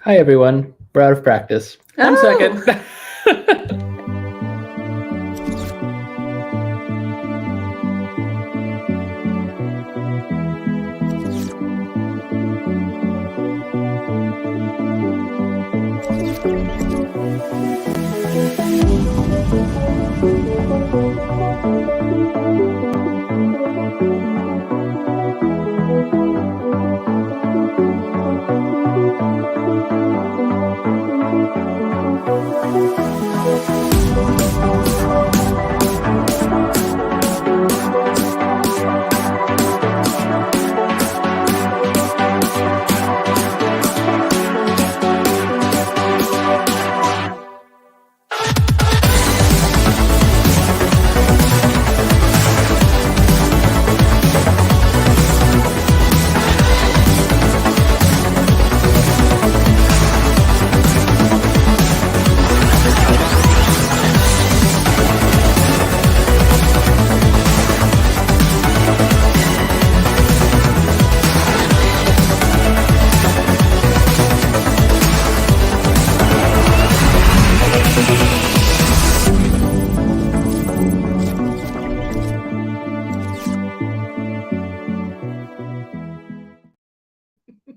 Hi, everyone. We're out of practice. 1 second.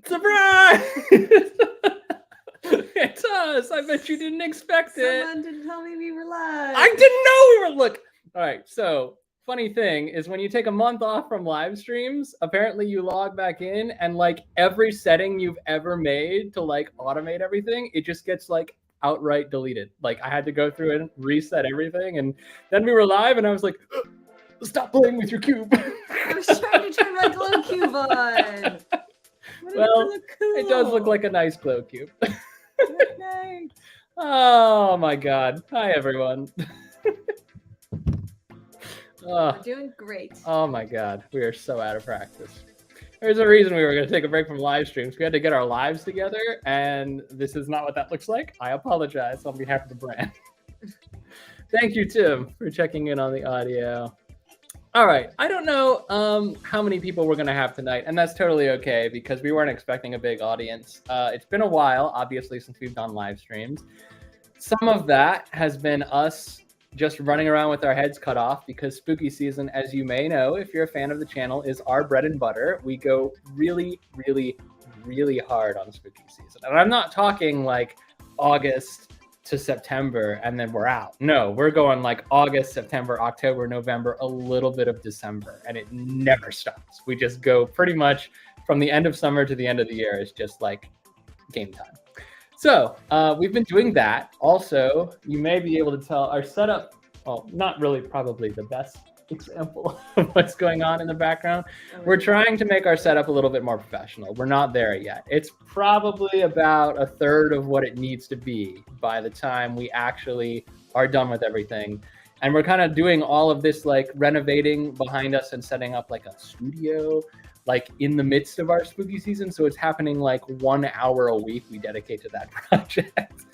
Surprise! It's us. I bet you didn't expect it. Someone didn't tell me we were live. I didn't know we were. Look. All right. So funny thing is when you take a month off from live streams, apparently you log back in and like every setting you've ever made to like automate everything, it just gets like outright deleted. Like I had to go through and reset everything, and then we were live, and I was like, stop playing with your cube. I was trying to turn my glow cube on. Well, it does look like a nice glow cube. Nice. Oh my God. Hi, everyone. We're doing great. Oh my God. We are so out of practice. There's a reason we were going to take a break from live streams. We had to get our lives together, and this is not what that looks like. I apologize on behalf of the brand. Thank you, Tim, for checking in on the audio. All right. I don't know how many people we're going to have tonight, and that's totally okay because we weren't expecting a big audience. It's been a while, obviously, since we've done live streams. Some of that has been us just running around with our heads cut off because spooky season, as you may know, if you're a fan of the channel, is our bread and butter. We go really, really, really hard on spooky season. And I'm not talking like August to September and then we're out. No, we're going like August, September, October, November, a little bit of December, and it never stops. We just go pretty much from the end of summer to the end of the year. It's just like game time. So we've been doing that. Also, you may be able to tell our setup, well, not really probably the best example of what's going on in the background. We're trying to make our setup a little bit more professional. We're not there yet. It's probably about a third of what it needs to be by the time we actually are done with everything. And we're kind of doing all of this like renovating behind us and setting up like a studio like in the midst of our spooky season. So it's happening like 1 hour a week we dedicate to that project.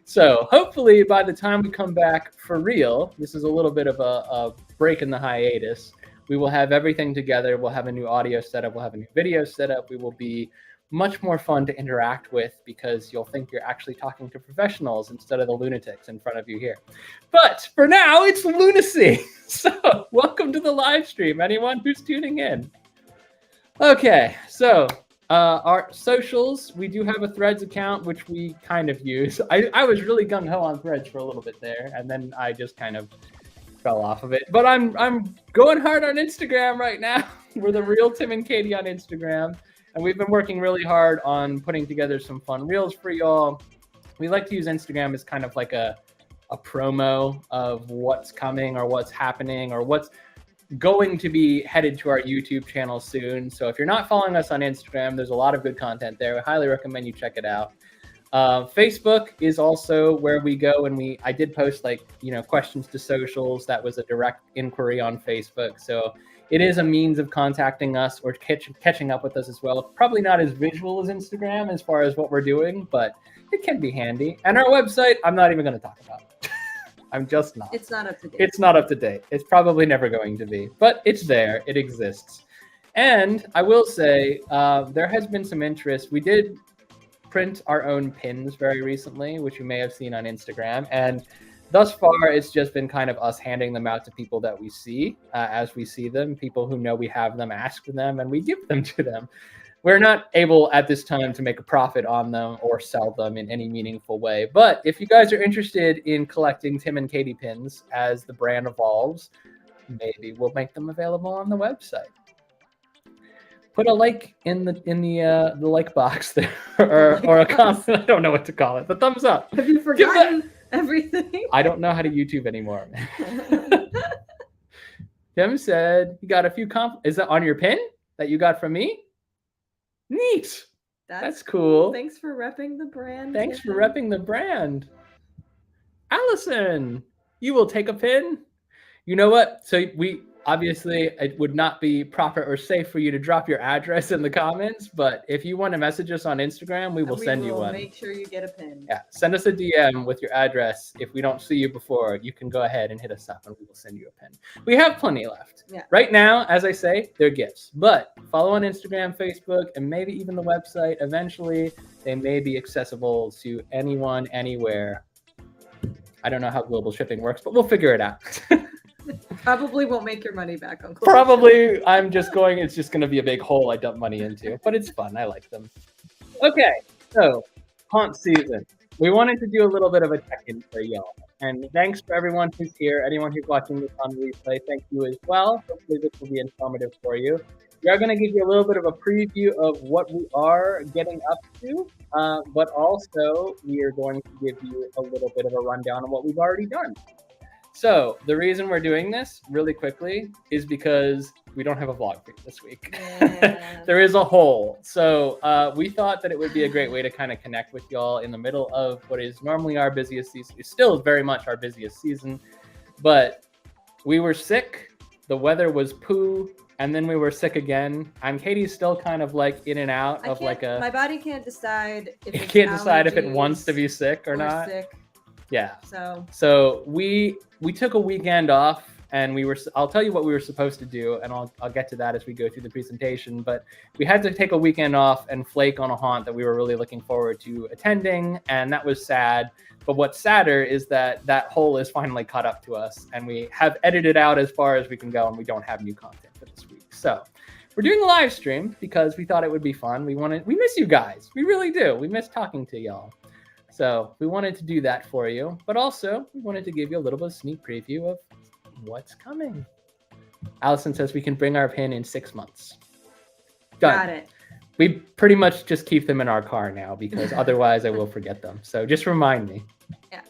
So hopefully by the time we come back for real, this is a little bit of a break in the hiatus. We will have everything together. We'll have a new audio setup. We'll have a new video setup. We will be much more fun to interact with because you'll think you're actually talking to professionals instead of the lunatics in front of you here. But for now, it's lunacy. So welcome to the live stream, anyone who's tuning in. Okay, so our socials, we do have a Threads account, which we kind of use. I was really gung-ho on Threads for a little bit there, and then I just kind of fell off of it. But I'm going hard on Instagram right now. We're the real Tim and Katie on Instagram, and we've been working really hard on putting together some fun reels for y'all. We like to use Instagram as kind of like a promo of what's coming or what's happening or what's going to be headed to our YouTube channel soon. So if you're not following us on Instagram, there's a lot of good content there. I highly recommend you check it out. Facebook is also where we go, and I did post like, questions to socials. That was a direct inquiry on Facebook. So it is a means of contacting us or catching up with us as well. Probably not as visual as Instagram as far as what we're doing, but it can be handy. And our website, I'm not even going to talk about. I'm just not. It's not up to date. It's not up to date. It's probably never going to be, but it's there. It exists. And I will say there has been some interest. We did print our own pins very recently, which you may have seen on Instagram. And thus far, it's just been kind of us handing them out to people that we see as we see them, people who know we have them, ask for them, and we give them to them. We're not able at this time to make a profit on them or sell them in any meaningful way. But if you guys are interested in collecting Tim and Katie pins as the brand evolves, maybe we'll make them available on the website. Put a like in the like box there, or a comment. I don't know what to call it. The thumbs up. Have you forgotten everything? I don't know how to YouTube anymore. Tim said you got a few Is that on your pin that you got from me? Neat. That's cool. Thanks for repping the brand. Thanks for repping the brand. Allison, you will take a pin. You know what? So obviously, it would not be proper or safe for you to drop your address in the comments, but if you want to message us on Instagram, we will send you one. Make sure you get a pin. Yeah, send us a DM with your address. If we don't see you before, you can go ahead and hit us up and we will send you a pin. We have plenty left. Yeah. Right now, as I say, they're gifts, but follow on Instagram, Facebook, and maybe even the website. Eventually, they may be accessible to anyone, anywhere. I don't know how global shipping works, but we'll figure it out. Probably won't make your money back on clothes. Probably, it's just going to be a big hole I dump money into, but it's fun. I like them. Okay, so haunt season. We wanted to do a little bit of a check-in for y'all. And thanks for everyone who's here, anyone who's watching this on replay. Thank you as well. Hopefully this will be informative for you. We are going to give you a little bit of a preview of what we are getting up to, but also we are going to give you a little bit of a rundown on what we've already done. So the reason we're doing this really quickly is because we don't have a vlog for you this week. Yeah. There is a hole. So we thought that it would be a great way to kind of connect with y'all in the middle of what is normally our busiest season. It's still very much our busiest season, but we were sick. The weather was poo. And then we were sick again. And Katie's still kind of like in and out of like a... My body can't decide if it can't decide if it wants to be sick or not. Sick. Yeah. So we took a weekend off, and I'll tell you what we were supposed to do, and I'll get to that as we go through the presentation. But we had to take a weekend off and flake on a haunt that we were really looking forward to attending, and that was sad. But what's sadder is that hole is finally caught up to us, and we have edited out as far as we can go, and we don't have new content for this week. So we're doing a live stream because we thought it would be fun. We miss you guys. We really do. We miss talking to y'all. So we wanted to do that for you, but also we wanted to give you a little bit of sneak preview of what's coming. Allison says we can bring our pin in 6 months. Done. Got it. We pretty much just keep them in our car now because otherwise I will forget them. So just remind me. Yeah.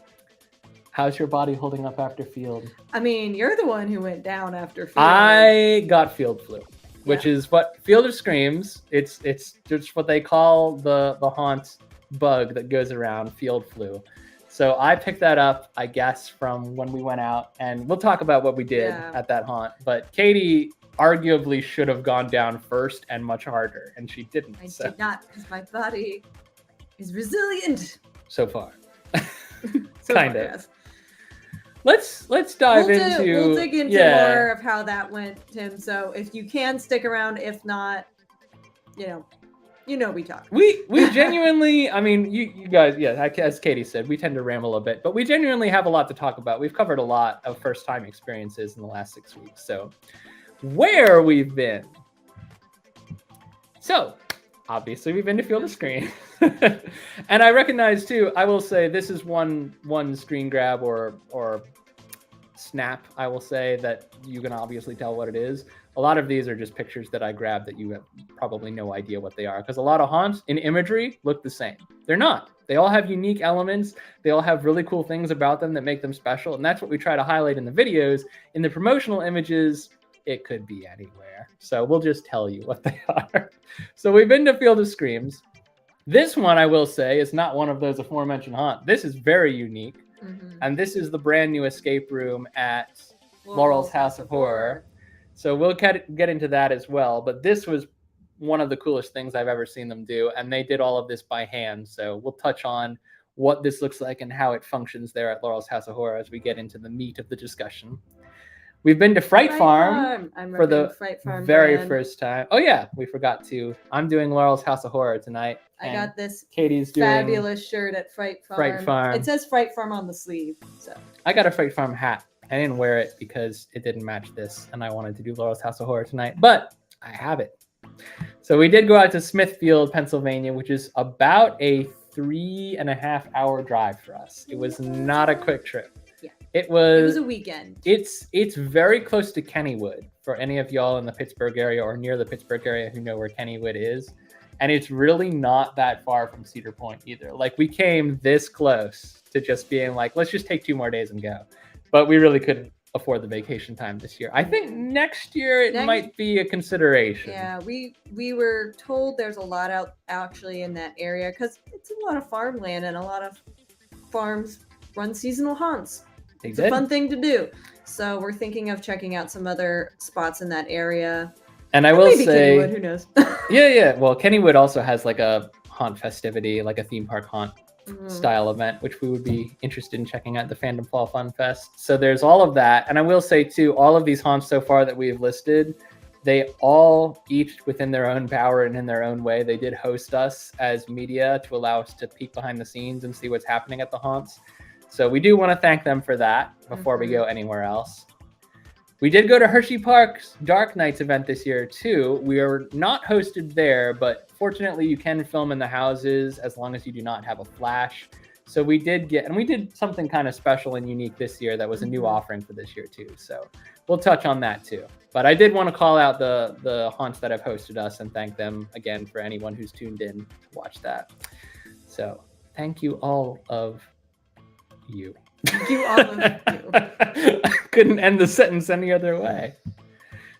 How's your body holding up after field? I mean, you're the one who went down after field. I got field flu, which is what Field of Screams. It's just what they call the haunt bug that goes around, field flu. So I picked that up, I guess, from when we went out, and we'll talk about what we did at that haunt. But Katie arguably should have gone down first and much harder, and she didn't. I did not, because my body is resilient. So far. So kind of. Yes. Let's dive into. We'll dig into more of how that went, Tim. So if you can stick around, if not, we talk. We genuinely, I mean, you guys, as Katie said, we tend to ramble a bit, but we genuinely have a lot to talk about. We've covered a lot of first-time experiences in the last 6 weeks. So where we've been. So obviously we've been to Field of Scream. And I recognize too, I will say this is one screen grab or snap, I will say, that you can obviously tell what it is. A lot of these are just pictures that I grabbed that you have probably no idea what they are, because a lot of haunts in imagery look the same. They're not. They all have unique elements. They all have really cool things about them that make them special. And that's what we try to highlight in the videos. In the promotional images, it could be anywhere. So we'll just tell you what they are. So we've been to Field of Screams. This one, I will say, is not one of those aforementioned haunts. This is very unique. Mm-hmm. And this is the brand new escape room at Laurel's House of Horror. So we'll get into that as well. But this was one of the coolest things I've ever seen them do. And they did all of this by hand. So we'll touch on what this looks like and how it functions there at Laurel's House of Horror as we get into the meat of the discussion. We've been to Fright Farm I'm for the Fright Farm very brand. first time. Oh yeah, we forgot to. I'm doing Laurel's House of Horror tonight. I got this Katie's doing fabulous shirt at Fright Farm. Fright Farm. It says Fright Farm on the sleeve. So I got a Fright Farm hat. I didn't wear it because it didn't match this, and I wanted to do Laurel's House of Horror tonight, but I have it. So we did go out to Smithfield, Pennsylvania, which is about a 3.5 hour drive for us. It was not a quick trip. Yeah. It was a weekend. It's very close to Kennywood for any of y'all in the Pittsburgh area or near the Pittsburgh area who know where Kennywood is. And it's really not that far from Cedar Point either. Like, we came this close to just being like, let's just take 2 more days and go. But we really couldn't afford the vacation time this year. I think next year it might be a consideration. Yeah, we were told there's a lot out actually in that area because it's a lot of farmland and a lot of farms run seasonal haunts. It's a fun thing to do. So we're thinking of checking out some other spots in that area. And I will say, Kennywood, who knows? yeah. Well, Kennywood also has like a haunt festivity, like a theme park haunt style event, which we would be interested in checking out, the Fandom Fall Fun Fest. So there's all of that. And I will say too, all of these haunts so far that we've listed, they all, each within their own power and in their own way, they did host us as media to allow us to peek behind the scenes and see what's happening at the haunts. So we do want to thank them for that before we go anywhere else. We did go to Hershey Park's Dark Nights event this year too. We are not hosted there, but fortunately you can film in the houses as long as you do not have a flash. So we did something kind of special and unique this year that was a new offering for this year too. So we'll touch on that too. But I did want to call out the haunts that have hosted us and thank them again for anyone who's tuned in to watch that. So thank you all of you. Thank you all of you. I couldn't end the sentence any other way.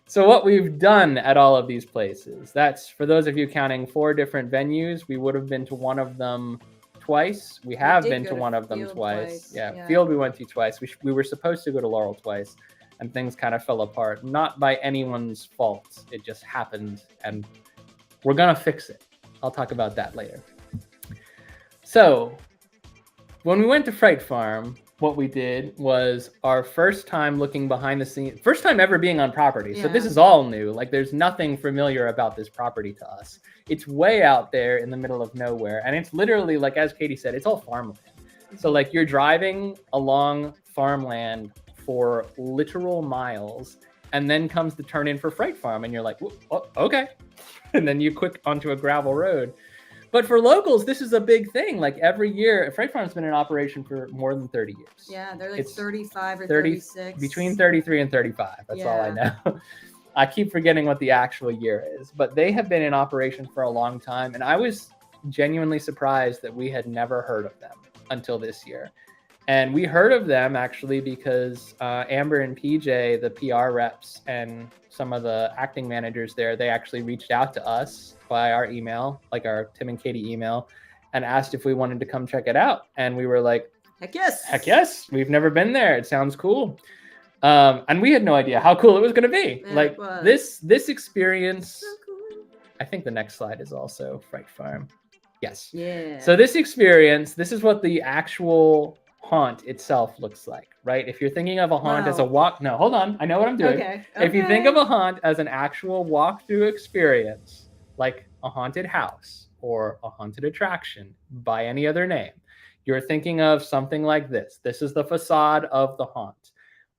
So what we've done at all of these places, that's for those of you counting 4 different venues, we would have been to one of them twice. We have been to one of them twice. Yeah, Field we went to twice. We were supposed to go to Laurel twice, and things kind of fell apart. Not by anyone's fault. It just happened, and we're going to fix it. I'll talk about that later. So when we went to Fright Farm, what we did was our first time looking behind the scenes, first time ever being on property. Yeah. So this is all new. Like, there's nothing familiar about this property to us. It's way out there in the middle of nowhere. And it's literally, like, as Katie said, it's all farmland. So like, you're driving along farmland for literal miles, and then comes the turn in for Fright Farm. And you're like, oh, okay. And then you click onto a gravel road. But for locals, this is a big thing. Like, every year, Fright Farm's been in operation for more than 30 years. Yeah, they're like 35 or 36. Between 33 and 35. That's all I know. I keep forgetting what the actual year is. But they have been in operation for a long time. And I was genuinely surprised that we had never heard of them until this year. And we heard of them, actually, because Amber and PJ, the PR reps, and some of the acting managers there, they actually reached out to us by our email, like our Tim and Katie email, and asked if we wanted to come check it out. And we were like, heck yes. Heck yes. We've never been there. It sounds cool. And we had no idea how cool it was going to be. Yeah, like, this experience. So cool. I think the next slide is also Fright Farm. Yes. Yeah. So this experience, this is what the actual haunt itself looks like, right? If you're thinking of a haunt as a no, hold on. I know what I'm doing. Okay. If you think of a haunt as an actual walkthrough experience, like a haunted house or a haunted attraction by any other name, you're thinking of something like this. This is the facade of the haunt.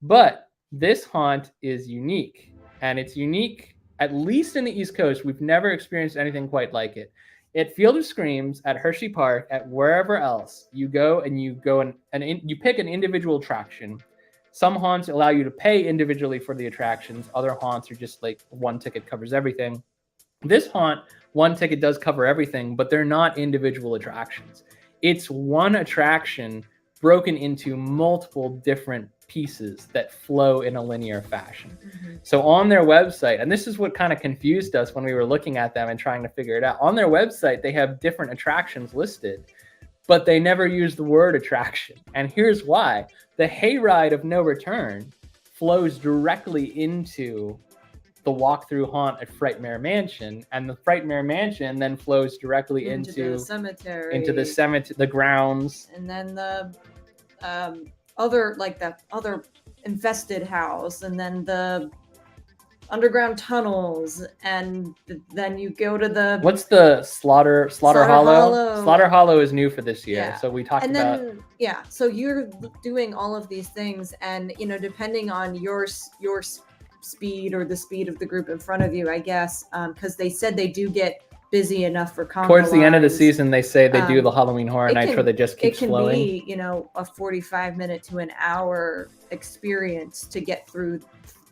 But this haunt is unique, and it's unique, at least in the East Coast. We've never experienced anything quite like it. At Field of Screams, at Hershey Park, at wherever else, you go and you pick an individual attraction. Some haunts allow you to pay individually for the attractions. Other haunts are just like one ticket covers everything. This haunt, one ticket does cover everything, but they're not individual attractions. It's one attraction broken into multiple different pieces that flow in a linear fashion. So on their website, and this is what kind of confused us when we were looking at them and trying to figure it out. On their website, they have different attractions listed, but they never use the word attraction. And here's why. The Hayride of No Return flows directly into the walkthrough haunt at Frightmare Mansion, and the Frightmare Mansion then flows directly into the cemetery, the grounds, and then the other infested house, and then the underground tunnels, and then you go to the what's the Slaughter Hollow? Slaughter Hollow is new for this year, yeah. so we talked and about. then yeah, so you're doing all of these things, and you know, depending on your speed or the speed of the group in front of you, I guess, because they said they do get busy enough for combo Towards the end of the lines. season, they say they do the Halloween Horror Nights where they just keep flowing. It can be, you know, a 45-minute to an hour experience to get through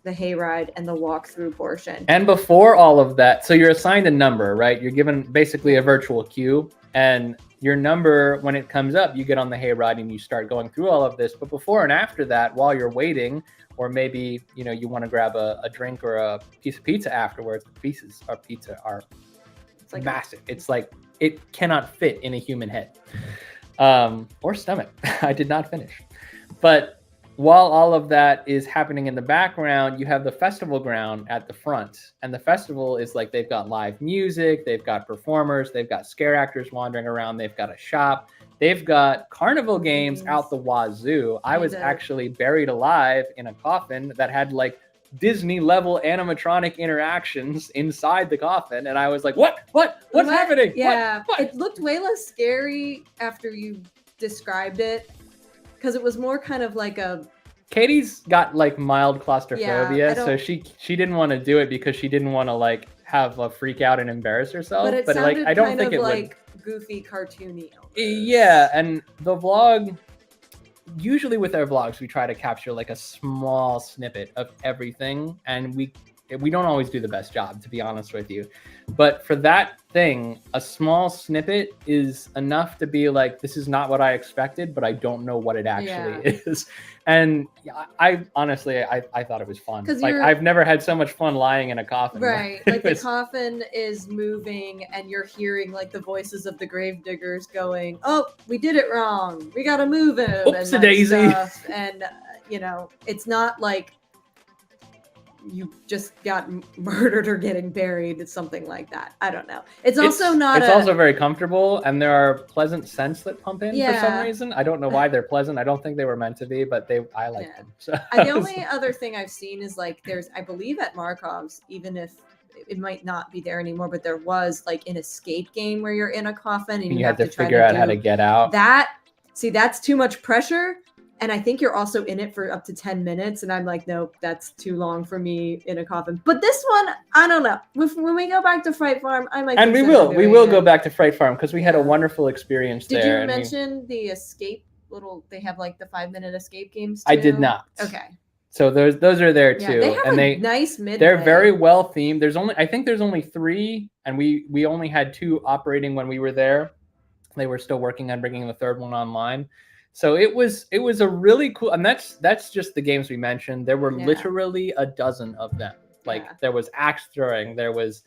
the hayride and the walkthrough portion. And before all of that, so you're assigned a number, right? You're given basically a virtual queue, and your number, when it comes up, you get on the hayride and you start going through all of this. But before and after that, while you're waiting, or maybe, you know, you want to grab a drink or a piece of pizza afterwards. The pieces of pizza are like massive. It's like, it cannot fit in a human head or stomach. I did not finish. But while all of that is happening in the background, you have the festival ground at the front. And the festival is like, they've got live music, they've got performers, they've got scare actors wandering around, they've got a shop, they've got carnival games out the wazoo. I was actually buried alive in a coffin that had like Disney level animatronic interactions inside the coffin. And I was like, what's happening? Yeah, what? It looked way less scary after you described it, because it was more kind of like a... Katie's got like mild claustrophobia, so she didn't want to do it because she didn't want to like have a freak out and embarrass herself. But like I don't think it like goofy, cartoony. Yeah, and the vlog, usually with our vlogs, we try to capture like a small snippet of everything, and we don't always do the best job, to be honest with you. But for that thing, a small snippet is enough to be like, this is not what I expected, but I don't know what it actually is. And I honestly, I thought it was fun. Like, I've never had so much fun lying in a coffin. Right. Like the coffin is moving and you're hearing like the voices of the gravediggers going, oh, we did it wrong. We got to move him. Oopsie-daisy. And, you know, it's not like you just got murdered or getting buried. It's something like that. I don't know. It's also very comfortable, and there are pleasant scents that pump in for some reason. I don't know why they're pleasant. I don't think they were meant to be, but I like them. So. The only other thing I've seen is like there's, I believe at Markov's, even if it might not be there anymore, but there was like an escape game where you're in a coffin and you have to figure out how to get out. That's too much pressure. And I think you're also in it for up to 10 minutes. And I'm like, nope, that's too long for me in a coffin. But this one, I don't know. When we go back to Fright Farm, I might. And we will go back to Fright Farm because we had a wonderful experience there. Did you mention the escape they have like the 5-minute escape games too? I did not. Okay. So those are there too. They have nice midway. They're very well themed. I think there's only 3, and we only had 2 operating when we were there. They were still working on bringing the 3rd one online. So it was a really cool, and that's just the games we mentioned. There were literally a dozen of them. Like there was axe throwing, there was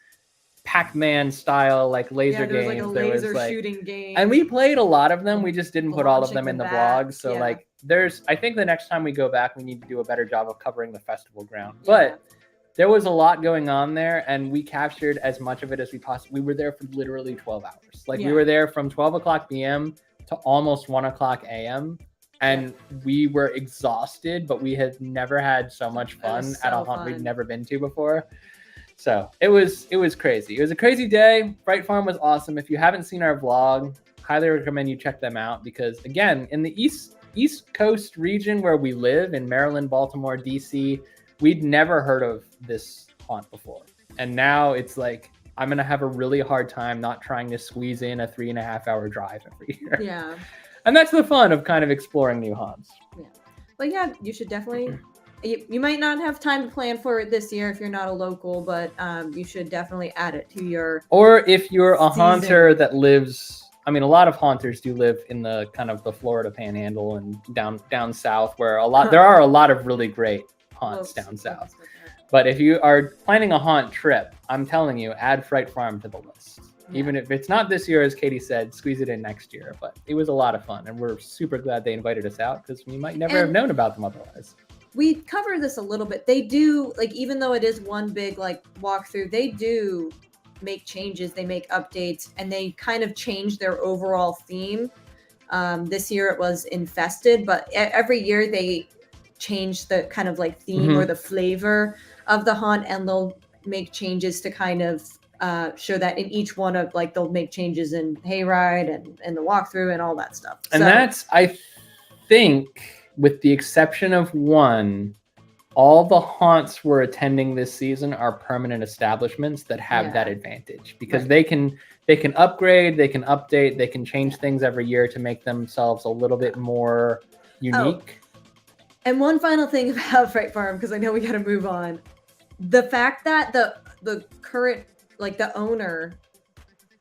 Pac-Man style like laser games, like a laser shooting game. And we played a lot of them. We just didn't put all of them in the vlog. So like I think the next time we go back, we need to do a better job of covering the festival ground. But there was a lot going on there, and we captured as much of it as we possibly. We were there for literally 12 hours. Like we were there from 12 o'clock p.m. to almost 1 o'clock a.m. And we were exhausted, but we had never had so much fun at a haunt we'd never been to before. So it was crazy. It was a crazy day. Fright Farm was awesome. If you haven't seen our vlog, highly recommend you check them out, because again, in the East Coast region where we live, in Maryland, Baltimore, DC, we'd never heard of this haunt before. And now it's like, I'm going to have a really hard time not trying to squeeze in a 3.5-hour drive every year. Yeah. And that's the fun of kind of exploring new haunts. Yeah. But yeah, you should definitely, you might not have time to plan for it this year if you're not a local, but you should definitely add it to your Or if you're a haunter that lives, I mean, a lot of haunters do live in the kind of the Florida panhandle and down south, where there are a lot of really great haunts down south. But if you are planning a haunt trip, I'm telling you, add Fright Farm to the list. Yeah. Even if it's not this year, as Katie said, squeeze it in next year. But it was a lot of fun, and we're super glad they invited us out, because we might never have known about them otherwise. We covered this a little bit. They do, like, even though it is one big like walkthrough, they do make changes, they make updates, and they kind of change their overall theme. This year it was infested, but every year they change the kind of like theme or the flavor of the haunt, and they'll make changes to kind of show that in each one of like they'll make changes in Hayride and the walkthrough and all that stuff. And that's, I think, with the exception of one, all the haunts we're attending this season are permanent establishments that have that advantage, because they can upgrade, they can update, they can change things every year to make themselves a little bit more unique. And one final thing about Fright Farm, because I know we got to move on. The fact that the current, like the owner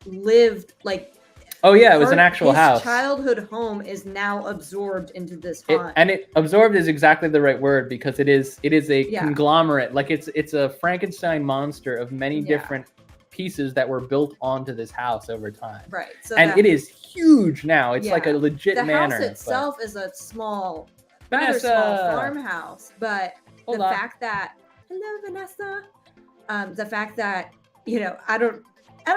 lived like, oh yeah, it was an actual house. His childhood home is now absorbed into this haunt. Absorbed is exactly the right word, because it is a conglomerate. Like it's a Frankenstein monster of many different pieces that were built onto this house over time. Right. So it is huge now. It's like a legit manor. The house itself is a small, rather small farmhouse, but fact that, hello Vanessa, the fact that, you know, I don't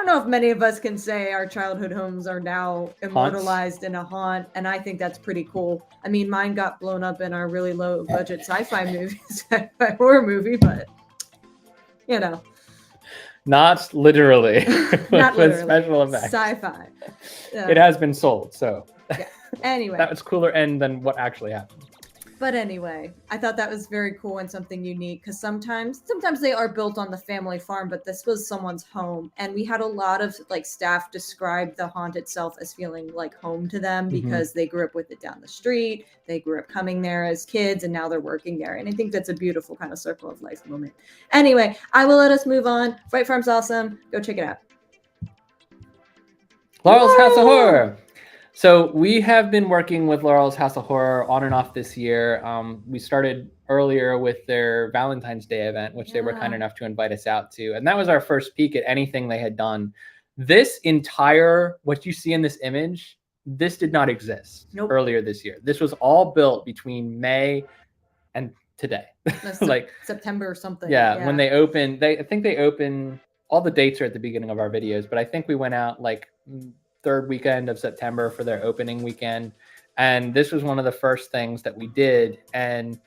know if many of us can say our childhood homes are now immortalized in a haunt, and I think that's pretty cool. I mean, mine got blown up in our really low budget sci-fi movie, sci-fi horror movie, but you know. Not literally. Not with literally. Special effects. Sci-fi. It has been sold, so. Yeah. Anyway. That was cooler end than what actually happened. But anyway, I thought that was very cool and something unique, because sometimes they are built on the family farm, but this was someone's home. And we had a lot of like staff describe the haunt itself as feeling like home to them, because they grew up with it down the street. They grew up coming there as kids, and now they're working there. And I think that's a beautiful kind of circle of life moment. Anyway, I will let us move on. Fright Farm's awesome. Go check it out. Laurel's House of Horror. So we have been working with Laurel's House of Horror on and off this year. We started earlier with their Valentine's Day event, which they were kind enough to invite us out to. And that was our first peek at anything they had done. This entire, what you see in this image, this did not exist earlier this year. This was all built between May and today. Like September or something. Yeah, when they opened, I think they opened, all the dates are at the beginning of our videos, but I think we went out like third weekend of September for their opening weekend. And this was one of the first things that we did. And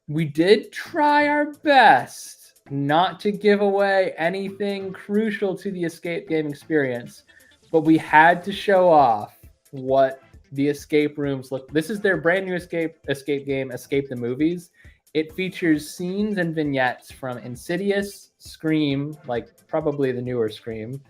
we did try our best not to give away anything crucial to the escape game experience, but we had to show off what the escape rooms look. This is their brand new escape game, Escape the Movies. It features scenes and vignettes from Insidious, Scream, like probably the newer Scream,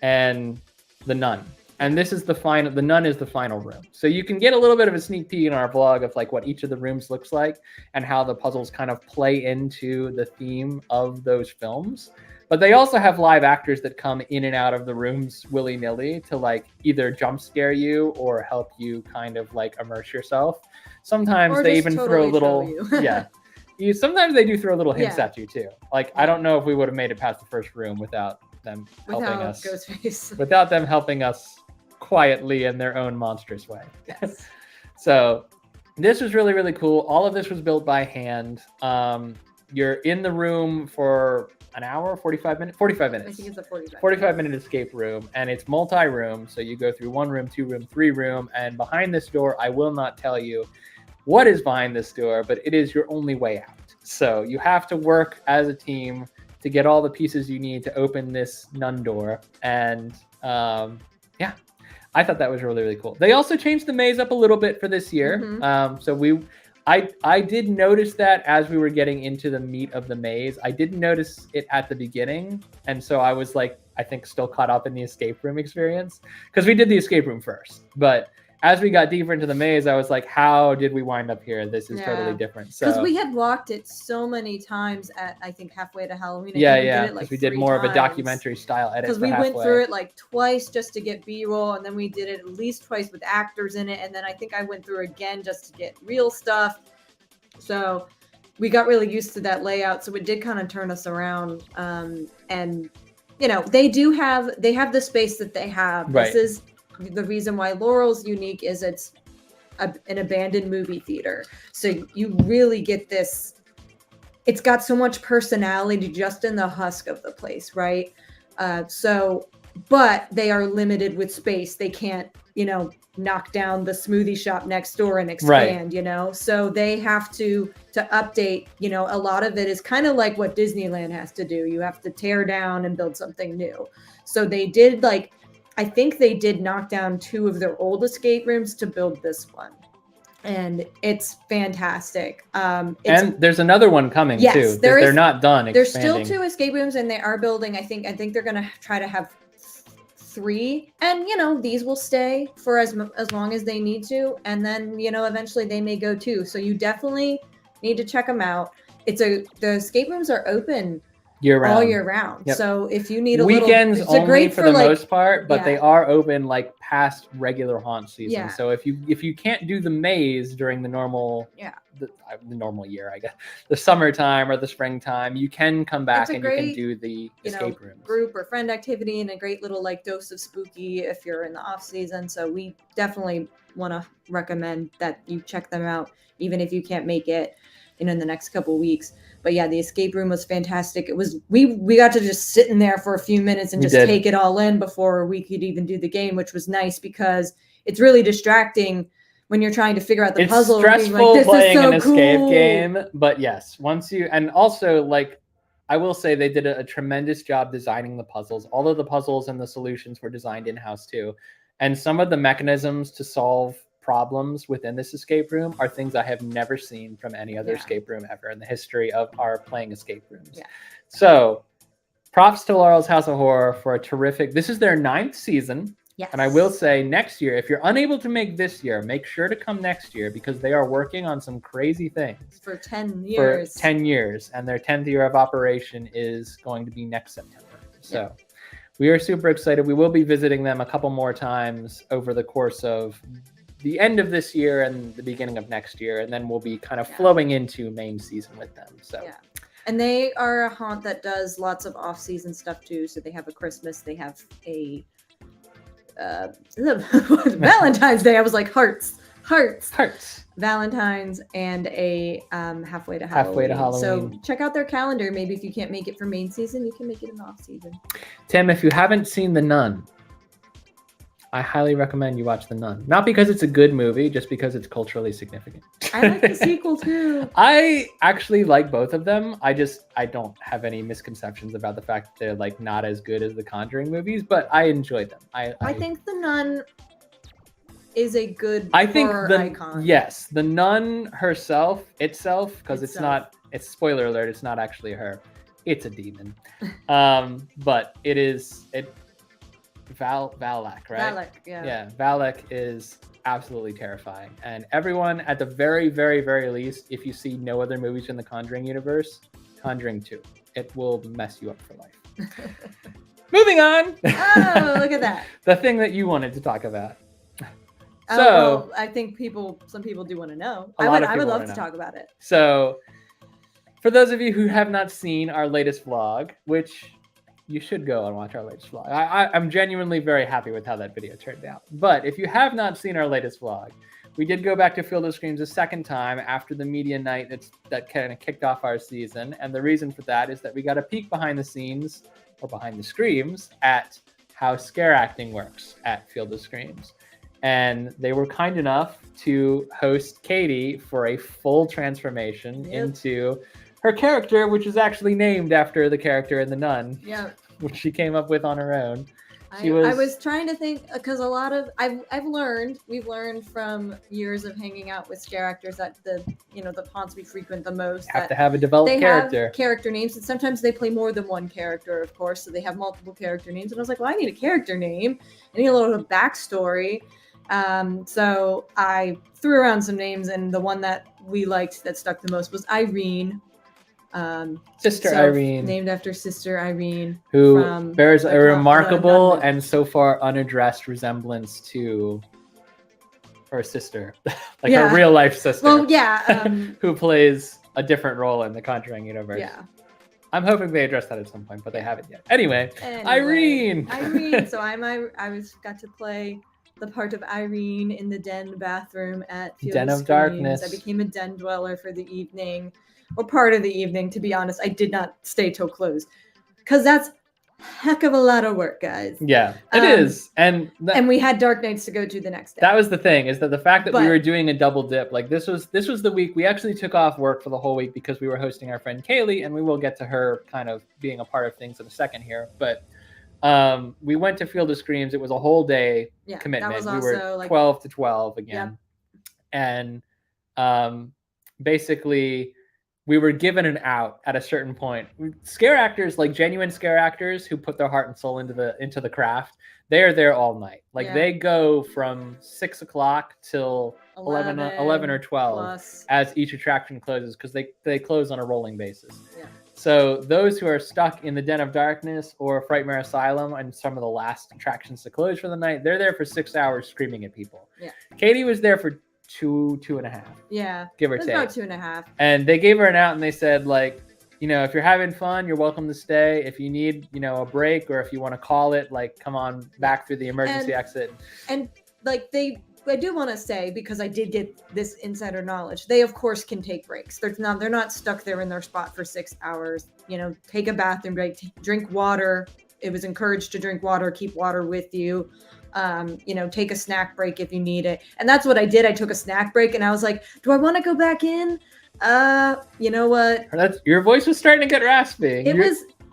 and The Nun. And this is the final, The Nun is the final room. So you can get a little bit of a sneak peek in our blog of like what each of the rooms looks like and how the puzzles kind of play into the theme of those films. But they also have live actors that come in and out of the rooms willy-nilly to like either jump scare you or help you kind of like immerse yourself. Sometimes they even throw a little, sometimes they do throw little hints at you too. Like, I don't know if we would have made it past the first room without them helping us. Without them helping us quietly in their own monstrous way. Yes. So this was really, really cool. All of this was built by hand. You're in the room for an hour, 45 minutes? 45 minutes. I think it's a 45-minute escape room, and it's multi-room. So you go through 1 room, 2 room, 3 room, and behind this door, I will not tell you what is behind this door, but it is your only way out. So you have to work as a team to get all the pieces you need to open this nun door. And yeah, I thought that was really, really cool. They also changed the maze up a little bit for this year. I did notice that as we were getting into the meat of the maze. I didn't notice it at the beginning. And so I was like, I think still caught up in the escape room experience because we did the escape room first. But as we got deeper into the maze, I was like, how did we wind up here? This is totally different. So because we had walked it so many times at, I think, halfway to Halloween. Because we did more of a documentary style edit. Because we went through it like twice just to get B-roll, and then we did it at least twice with actors in it, and then I think I went through again just to get real stuff. So we got really used to that layout. So it did kind of turn us around. And you know, they have the space that they have. Right. This is the reason why Laurel's unique is it's an abandoned movie theater. So you really get this, it's got so much personality just in the husk of the place, right? But they are limited with space. They can't knock down the smoothie shop next door and expand, so they have to update, a lot of it is kind of like what Disneyland has to do. You have to tear down and build something new. So they did I think they did knock down 2 of their old escape rooms to build this one. And it's fantastic. And there's another one coming too. They're not done expanding. There's still 2 escape rooms, and they are building. I think they're gonna try to have 3, and these will stay for as long as they need to, and then eventually they may go too. So you definitely need to check them out. The escape rooms are open all year round. Yep. So if you need weekends only for the most part, but they are open past regular haunt season. Yeah. So if you can't do the maze during the normal the normal year, I guess, the summertime or the springtime, you can come back and you can do the escape rooms. Group or friend activity, and a great little dose of spooky if you're in the off season. So we definitely want to recommend that you check them out, even if you can't make it in the next couple weeks. But yeah, the escape room was fantastic. It was we got to just sit in there for a few minutes and take it all in before we could even do the game, which was nice because it's really distracting when you're trying to figure out the puzzle. It's stressful playing an escape game, but yes, once you, and also I will say they did a tremendous job designing the puzzles. All of the puzzles and the solutions were designed in-house too. And some of the mechanisms to solve problems within this escape room are things I have never seen from any other escape room ever in the history of our playing escape rooms. Yeah. So props to Laurel's House of Horror for a terrific, this is their 9th season. Yes. And I will say next year, if you're unable to make this year, make sure to come next year because they are working on some crazy things. For 10 years. For 10 years. And their 10th year of operation is going to be next September. So we are super excited. We will be visiting them a couple more times over the course of the end of this year and the beginning of next year. And then we'll be kind of flowing into main season with them. So. Yeah. And they are a haunt that does lots of off-season stuff too. So they have a Christmas, they have a Valentine's Day. I was like hearts. Valentine's and a halfway to Halloween. So check out their calendar. Maybe if you can't make it for main season, you can make it in off season. Tim, if you haven't seen The Nun, I highly recommend you watch The Nun. Not because it's a good movie, just because it's culturally significant. I like the sequel too. I actually like both of them. I don't have any misconceptions about the fact that they're not as good as the Conjuring movies, but I enjoyed them. I think The Nun is a good horror icon. Yes, The Nun itself, because it's spoiler alert, it's not actually her. It's a demon. But Valak, right? Valak, yeah. Yeah, Valak is absolutely terrifying. And everyone, at the very, very, very least, if you see no other movies in the Conjuring universe, Conjuring 2. It will mess you up for life. Moving on. Oh, look at that. The thing that you wanted to talk about. Well, I think some people do want to know. I would love to talk about it. So, for those of you who have not seen our latest vlog, which you should go and watch our latest vlog. I'm genuinely very happy with how that video turned out. But if you have not seen our latest vlog, we did go back to Field of Screams a second time after the media night that kind of kicked off our season. And the reason for that is that we got a peek behind the scenes, or behind the screams, at how scare acting works at Field of Screams. And they were kind enough to host Katie for a full transformation into her character, which is actually named after the character in The Nun, which she came up with on her own. I was trying to think, because we've learned from years of hanging out with scare actors that the haunts we frequent the most have to have a developed character. Have character names, and sometimes they play more than one character, of course, so they have multiple character names. And I was like, well, I need a character name. I need a little backstory. So I threw around some names, and the one that we liked that stuck the most was Irene. Sister Irene, named after Sister Irene, who bears a remarkable and so far unaddressed resemblance to her sister, her real life sister. Well, who plays a different role in the Conjuring universe. Yeah, I'm hoping they address that at some point, but they haven't yet. Anyway, Irene. So I got to play the part of Irene in the den bathroom at Field Den of of Darkness. I became a den dweller for the evening. Or part of the evening, to be honest. I did not stay till close, because that's heck of a lot of work, guys. Yeah, it is. And we had Dark Nights to go to the next day. That was the thing, is that the fact that we were doing a double dip, like this was the week we actually took off work for the whole week because we were hosting our friend Kaylee, and we will get to her kind of being a part of things in a second here. But we went to Field of Screams. It was a whole day commitment. That was we were 12 to 12 again. Yep. And basically we were given an out at a certain point. Scare actors, like genuine scare actors who put their heart and soul into the craft, they are there all night. Like they go from 6 o'clock till 11 or 12 plus, as each attraction closes, because they close on a rolling basis. Yeah. So those who are stuck in the Den of Darkness or Frightmare Asylum and some of the last attractions to close for the night, they're there for 6 hours screaming at people. Yeah. Katie was there for two and a half. Yeah. Give or take. About 2.5. And they gave her an out and they said, like, you know, if you're having fun, you're welcome to stay. If you need, you know, a break, or if you want to call it, like, come on back through the emergency exit. And like I do want to say, because I did get this insider knowledge, they of course can take breaks. They're not stuck there in their spot for 6 hours. You know, take a bathroom break, drink water. It was encouraged to drink water, keep water with you. You know, take a snack break if you need it. And that's what I did. I took a snack break and I was like, do I want to go back in? You know what? Your voice was starting to get raspy.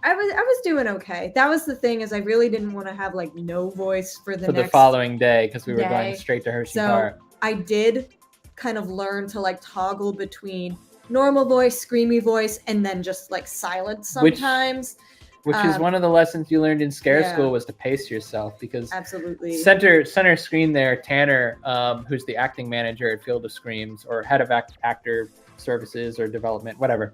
I was doing okay. That was the thing, is I really didn't want to have like no voice for the following day, because we were going straight to Hershey Park. I did kind of learn to like toggle between normal voice, screamy voice, and then just like silence sometimes. Which is one of the lessons you learned in Scare School, was to pace yourself, because absolutely center screen there, Tanner, who's the acting manager at Field of Screams, or head of actor services or development, whatever.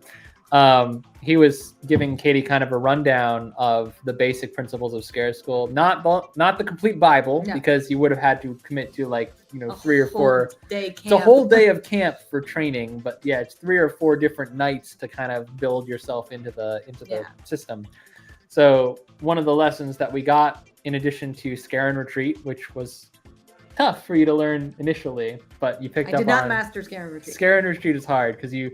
He was giving Katie kind of a rundown of the basic principles of Scare School, not the complete Bible, because you would have had to commit to, like, you know, 3 or 4 day camp. It's a whole day of camp for training, but yeah, it's 3 or 4 different nights to kind of build yourself into the system. So one of the lessons that we got, in addition to Scare and Retreat, which was tough for you to learn initially, but you picked up on. I did not master Scare and Retreat. Scare and Retreat is hard, because you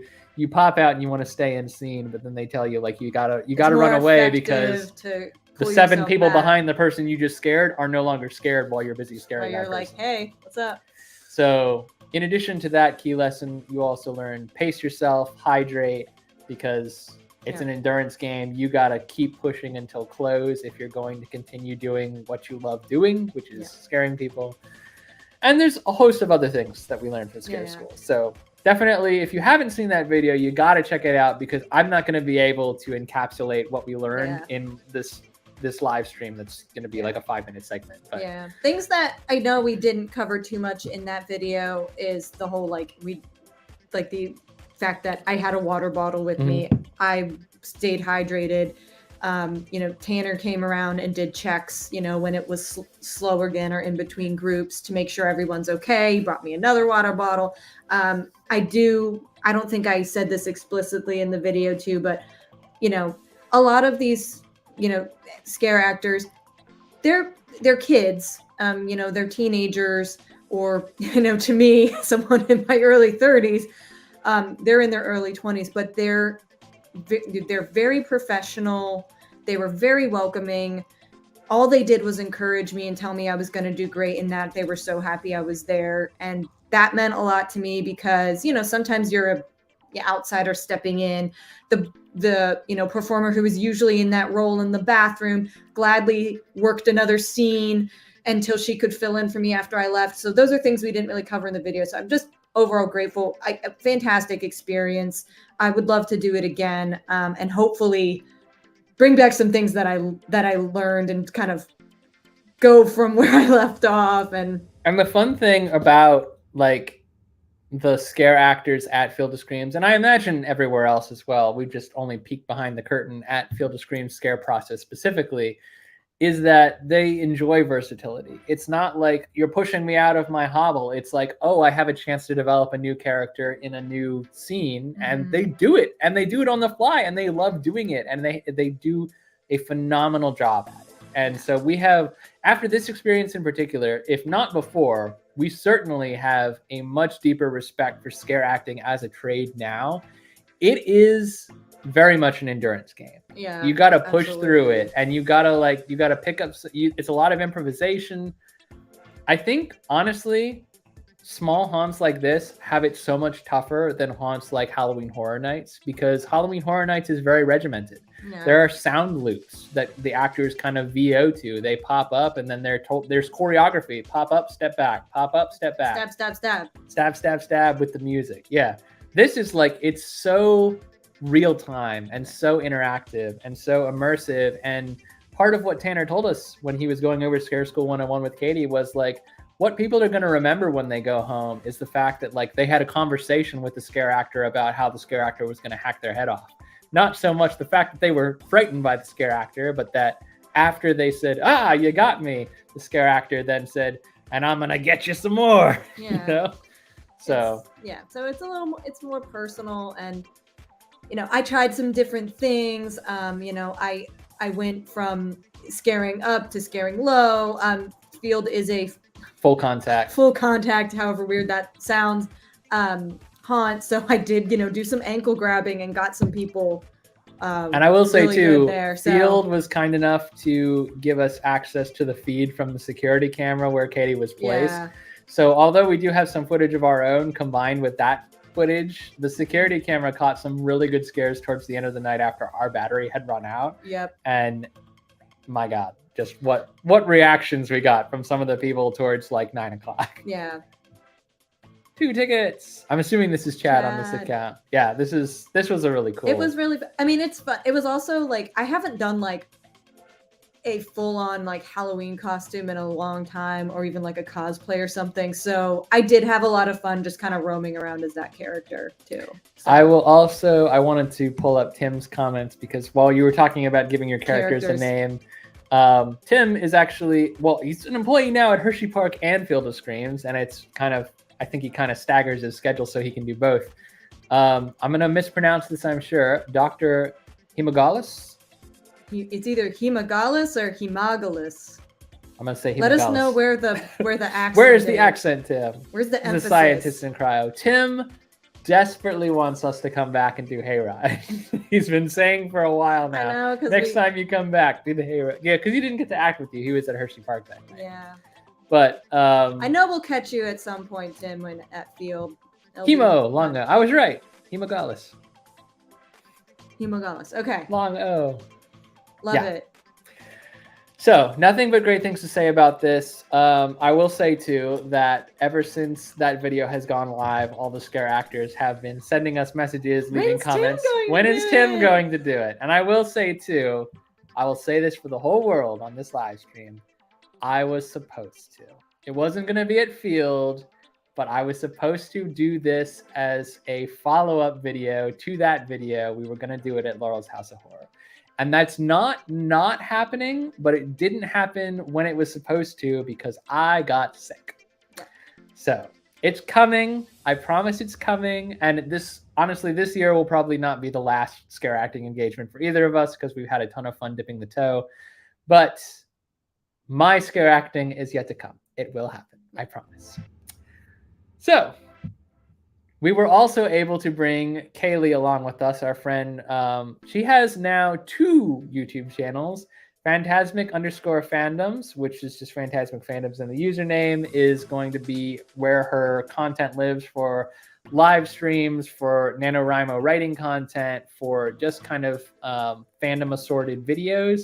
pop out and you want to stay in scene, but then they tell you, like, you gotta run away, because the 7 people behind the person you just scared are no longer scared while you're busy scaring that person. You're like, hey, what's up? So in addition to that key lesson, you also learn pace yourself, hydrate, because it's an endurance game. You gotta keep pushing until close if you're going to continue doing what you love doing, which is scaring people. And there's a host of other things that we learned from Scare School. So definitely, if you haven't seen that video, you got to check it out, because I'm not going to be able to encapsulate what we learned in this live stream. That's going to be like a 5-minute segment. But things that I know we didn't cover too much in that video is the whole the fact that I had a water bottle with me. I stayed hydrated. You know, Tanner came around and did checks, you know, when it was slow again or in between groups, to make sure everyone's okay. He brought me another water bottle. I don't think I said this explicitly in the video too, but, you know, a lot of these, you know, scare actors, they're kids, you know, they're teenagers, or, you know, to me, someone in my early 30s, they're in their early 20s, but they're very professional. They were very welcoming. All they did was encourage me and tell me I was going to do great, and that they were so happy I was there. And that meant a lot to me, because, you know, sometimes you're a outsider stepping in. The you know, performer who was usually in that role in the bathroom gladly worked another scene until she could fill in for me after I left. So those are things we didn't really cover in the video. So I'm just overall grateful. A fantastic experience. I would love to do it again, and hopefully bring back some things that I learned and kind of go from where I left off. And the fun thing about, like, the scare actors at Field of Screams, and I imagine everywhere else as well, we've just only peeked behind the curtain at Field of Screams scare process specifically, is that they enjoy versatility. It's not like, you're pushing me out of my hobble. It's like, oh, I have a chance to develop a new character in a new scene, and they do it, and they do it on the fly, and they love doing it, and they do a phenomenal job at it. And so we have, after this experience in particular, if not before, we certainly have a much deeper respect for scare acting as a trade now. It is very much an endurance game. Yeah, you gotta push through it, and you gotta pick up. It's a lot of improvisation. I think honestly, small haunts like this have it so much tougher than haunts like Halloween Horror Nights, because Halloween Horror Nights is very regimented. Yeah. There are sound loops that the actors kind of VO to. They pop up and then they're told there's choreography. Pop up, step back. Pop up, step back. Stab, stab, stab. Stab, stab, stab with the music. Yeah. This is like, it's so real time and so interactive and so immersive. And part of what Tanner told us when he was going over Scare School 101 with Katie was like, what people are going to remember when they go home is the fact that like they had a conversation with the scare actor about how the scare actor was going to hack their head off. Not so much the fact that they were frightened by the scare actor, but that after they said, "Ah, you got me," the scare actor then said, "And I'm going to get you some more." Yeah. You know? So so it's it's more personal, and I tried some different things. I went from scaring up to scaring low. Field is a full contact, however weird that sounds, haunt. So I did, do some ankle grabbing and got some people. And I will say really too, there, Field was kind enough to give us access to the feed from the security camera where Katie was placed. Yeah. So although we do have some footage of our own combined with that footage, the security camera caught some really good scares towards the end of the night after our battery had run out. Yep. And my God, just what reactions we got from some of the people towards like 9 o'clock. Yeah. 2 tickets. I'm assuming this is Chad on this account. Yeah, this was a really cool. It was really, I mean, it's fun. It was also like, I haven't done like a full-on like Halloween costume in a long time, or even like a cosplay or something. So I did have a lot of fun just kind of roaming around as that character too. So. I wanted to pull up Tim's comments, because while you were talking about giving your characters a name, Tim is actually, well, he's an employee now at Hershey Park and Field of Screams, and it's kind of, I think he kind of staggers his schedule so he can do both. I'm going to mispronounce this, I'm sure. Dr. Hemagalis? It's either Hemagalis or Hemagalis. I'm going to say Hemagalis. Let us know where the accent Where's the accent, Tim? Where's the emphasis? The scientist in cryo. Tim desperately wants us to come back and do Hayride. He's been saying for a while now. I know, next time you come back, do the Hayride. Yeah, because he didn't get to act with you. He was at Hershey Park that night. Yeah. But I know we'll catch you at some point, Tim, when at Field. Hemo, long O. I was right. Hemagalis. Hemagalis. Okay. Long O. Love it. So, nothing but great things to say about this. I will say, too, that ever since that video has gone live, all the scare actors have been sending us messages, leaving comments. When is Tim going to do it? And I will say, too, I will say this for the whole world on this live stream. I was supposed to. It wasn't going to be at Field, but I was supposed to do this as a follow-up video to that video. We were going to do it at Laurel's House of Horror. And that's not happening, but it didn't happen when it was supposed to because I got sick. So it's coming. I promise it's coming. And honestly, this year will probably not be the last scare acting engagement for either of us because we've had a ton of fun dipping the toe. But my scare acting is yet to come. It will happen. I promise. So we were also able to bring Kaylee along with us, our friend. She has now 2 YouTube channels, Phantasmic_fandoms, which is just Phantasmic Fandoms, and the username is going to be where her content lives for live streams, for NaNoWriMo writing content, for just kind of fandom assorted videos.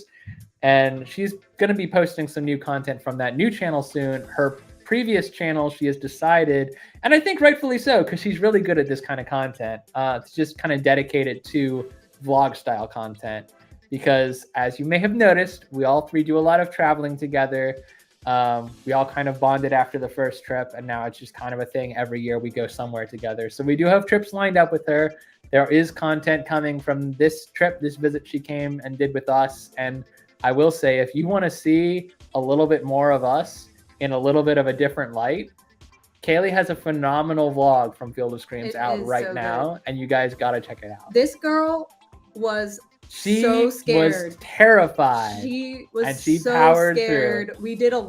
And she's going to be posting some new content from that new channel soon. Her previous channel, she has decided, and I think rightfully so, because she's really good at this kind of content, to just kind of dedicate it to vlog style content. Because as you may have noticed, we all 3 do a lot of traveling together. We all kind of bonded after the first trip, and now it's just kind of a thing. Every year we go somewhere together. So we do have trips lined up with her. There is content coming from this trip, this visit she came and did with us. And I will say, if you want to see a little bit more of us in a little bit of a different light, Kaylee has a phenomenal vlog from Field of Screams out right now, and you guys got to check it out. This girl was so scared. Was terrified. She was and she so powered scared. through. We did a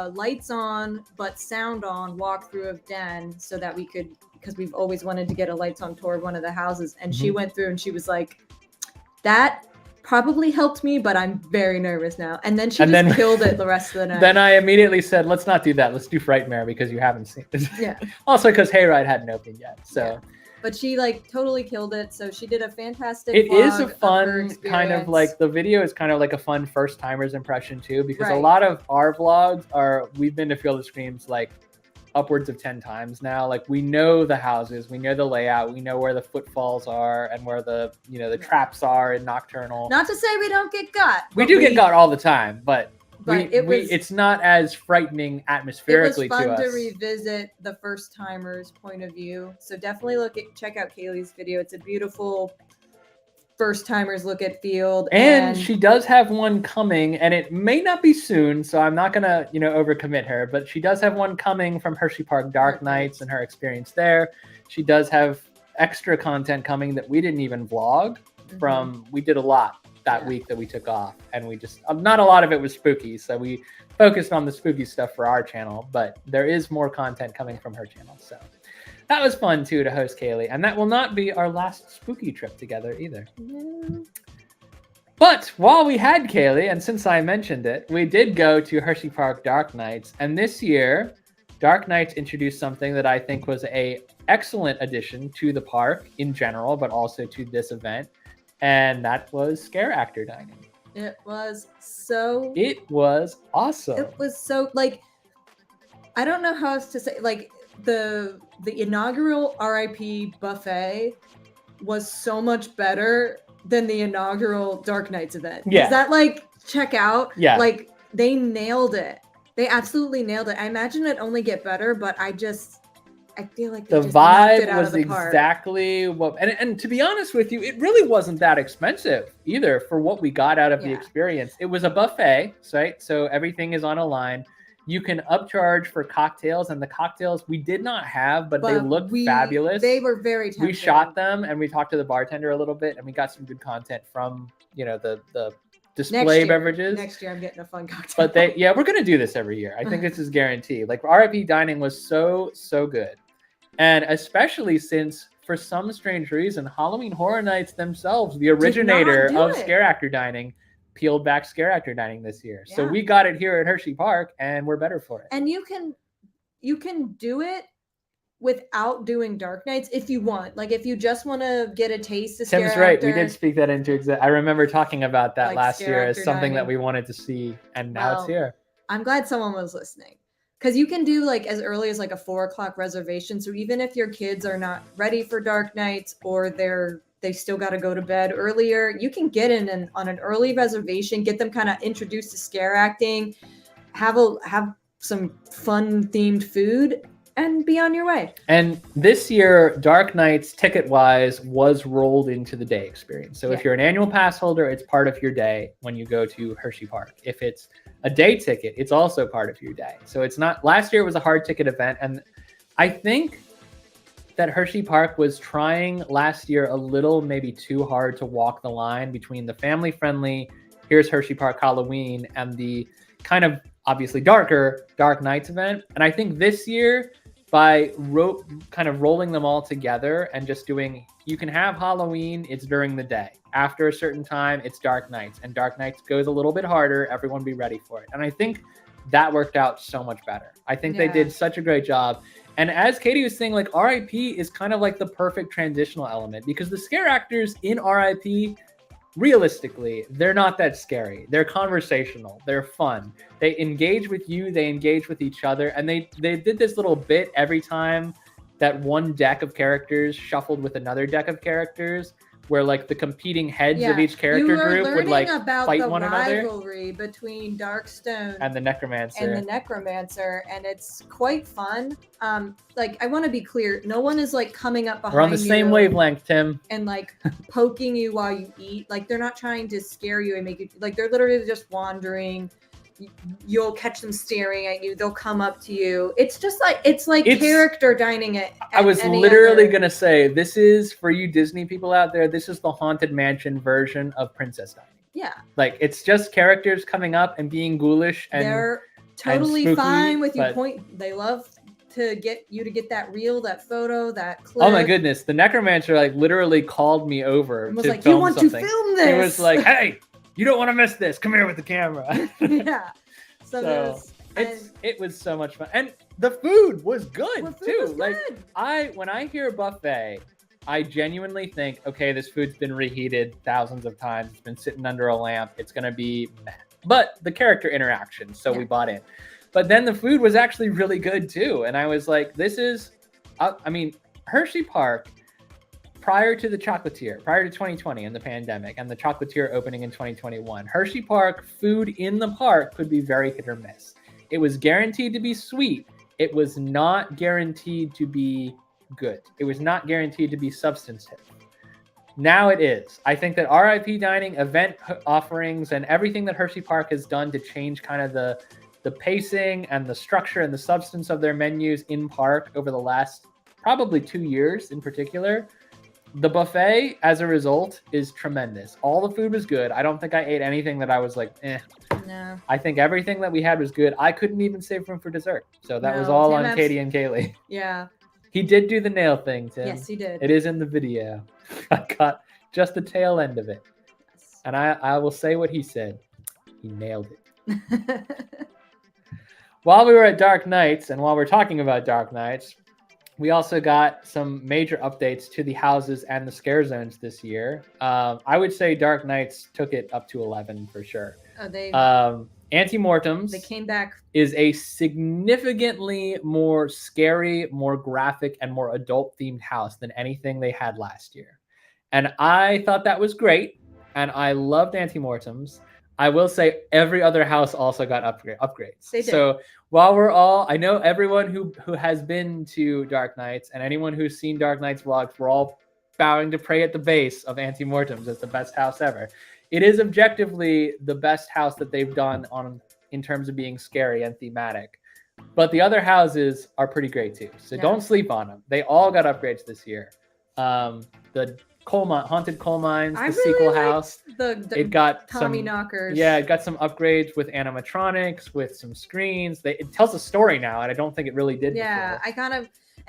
lights on but sound on walkthrough of Den so that we could, because we've always wanted to get a lights on tour of one of the houses, and she went through and she was like, that probably helped me, but I'm very nervous now. And then she killed it the rest of the night. Then I immediately said, let's not do that. Let's do Frightmare because you haven't seen it. Yeah. Also because Hayride hadn't opened yet. So. Yeah. But she like totally killed it. So she did a fantastic It vlog is a fun of kind of like, the video is kind of like a fun first timers impression too, because a Right. lot of our vlogs are, we've been to Field of Screams like upwards of 10 times now. Like we know the houses, we know the layout, we know where the footfalls are and where the, you know, the traps are in Nocturnal. Not to say we don't get got. We do get got all the time, but it's not as frightening atmospherically to us. It was fun to revisit the first timers point of view. So definitely check out Kaylee's video. It's a beautiful first timers look at Field. And she does have one coming, and it may not be soon, so I'm not gonna, you know, overcommit her, but she does have one coming from Hershey Park Dark Nights and her experience there. She does have extra content coming that we didn't even vlog from. We did a lot that week that we took off, and we just not a lot of it was spooky, so we focused on the spooky stuff for our channel, but there is more content coming from her channel. So that was fun too to host Kaylee, and that will not be our last spooky trip together either. But while we had Kaylee, and since I mentioned it, we did go to Hershey Park Dark Nights, and this year Dark Nights introduced something that I think was a excellent addition to the park in general, but also to this event. And that was scare actor dining. It was so. It was awesome. It was so like. I don't know how else to say. Like the inaugural RIP buffet was so much better than the inaugural Dark Nights event. Yeah. Is that like check out? Yeah. Like they nailed it. They absolutely nailed it. I imagine it'd only get better, but I feel like the vibe was exactly what, and to be honest with you, it really wasn't that expensive either for what we got out of the experience. It was a buffet, right? So everything is on a line. You can upcharge for cocktails, and the cocktails we did not have, but they looked fabulous. They were very tempting. We shot them, and we talked to the bartender a little bit, and we got some good content from, you know, the display beverages. Next year I'm getting a fun cocktail. But we're gonna do this every year. I think this is guaranteed. Like RIP dining was so good. And especially since, for some strange reason, Halloween Horror Nights themselves, the originator of scare actor dining, peeled back scare actor dining this year. Yeah. So we got it here at Hershey Park, and we're better for it. And you can do it without doing Dark Nights if you want. Like if you just want to get a taste of Tim's right. We did speak that into I remember talking about that last year as something that we wanted to see, and now it's here. I'm glad someone was listening. Because you can do like as early as like a 4 o'clock reservation. So even if your kids are not ready for Dark Nights, or they still got to go to bed earlier, you can get in on an early reservation, get them kind of introduced to scare acting, have some fun themed food, and be on your way. And this year, Dark Nights ticket-wise was rolled into the day experience. So if you're an annual pass holder, it's part of your day when you go to Hershey Park. If it's a day ticket, it's also part of your day. So it's not, last year was a hard ticket event, and I think that Hershey Park was trying last year a little maybe too hard to walk the line between the family-friendly, here's Hershey Park Halloween, and the kind of obviously darker Dark Nights event. And I think this year, by kind of rolling them all together and just doing, you can have Halloween, it's during the day. After a certain time, it's Dark Nights, and Dark Nights goes a little bit harder. Everyone be ready for it. And I think that worked out so much better. I think they did such a great job. And as Katie was saying, like RIP is kind of like the perfect transitional element, because the scare actors in RIP, realistically, they're not that scary. They're conversational. They're fun. They engage with you. They engage with each other. And they did this little bit every time that one deck of characters shuffled with another deck of characters, where like the competing heads of each character group would like fight one another. You were learning about the rivalry between Darkstone and the Necromancer. And it's quite fun. Like, I want to be clear, no one is like coming up behind you. We're on the same wavelength, Tim. And like poking you while you eat. Like, they're not trying to scare you and make you, like, they're literally just wandering. You'll catch them staring at you. They'll come up to you. It's just like, it's character dining at I was literally going to say, this is, for you Disney people out there, this is the Haunted Mansion version of Princess Dining. Yeah. Like, it's just characters coming up and being ghoulish. And they're totally fine with you. They love to get you to get that reel, that photo, that clip. Oh my goodness, the necromancer like literally called me over and was to like, film "You want something. to film this?" He was like, "Hey, you don't want to miss this. Come here with the camera." Yeah. So it was so much fun, and the food was good too. Like when I hear buffet, I genuinely think, okay, this food's been reheated thousands of times. It's been sitting under a lamp. It's gonna be meh. But the character interaction, so we bought in. But then the food was actually really good too, and I was like, this is, I mean, Hershey Park. Prior to the Chocolatier, prior to 2020 and the pandemic, and the Chocolatier opening in 2021, Hershey Park food in the park could be very hit or miss. It was guaranteed to be sweet. It was not guaranteed to be good. It was not guaranteed to be substantive. Now it is. I think that RIP dining, event offerings, and everything that Hershey Park has done to change kind of the pacing and the structure and the substance of their menus in park over the last probably 2 years in particular, the buffet, as a result, is tremendous. All the food was good. I don't think I ate anything that I was like, eh. No. I think everything that we had was good. I couldn't even save room for dessert. So that was all on Katie and Kaylee. Yeah. He did do the nail thing, Tim. Yes, he did. It is in the video. I got just the tail end of it. Yes. And I will say what he said. He nailed it. While we were at Dark Nights, and while we're talking about Dark Nights, we also got some major updates to the houses and the scare zones this year. I would say Dark Nights took it up to 11 for sure. Antemortems, they came back, is a significantly more scary, more graphic, and more adult-themed house than anything they had last year. And I thought that was great, and I loved Antemortems. I will say every other house also got upgrades. They did. So while we're all, I know everyone who has been to Dark Nights and anyone who's seen Dark Nights vlogs, we're all bowing to pray at the base of Antemortems as the best house ever. It is objectively the best house that they've done in terms of being scary and thematic. But the other houses are pretty great too. So don't sleep on them. They all got upgrades this year. The Haunted Coal Mines, the sequel house. It got Tommy knockers. Yeah, it got some upgrades with animatronics, with some screens. It tells a story now, and I don't think it really did before.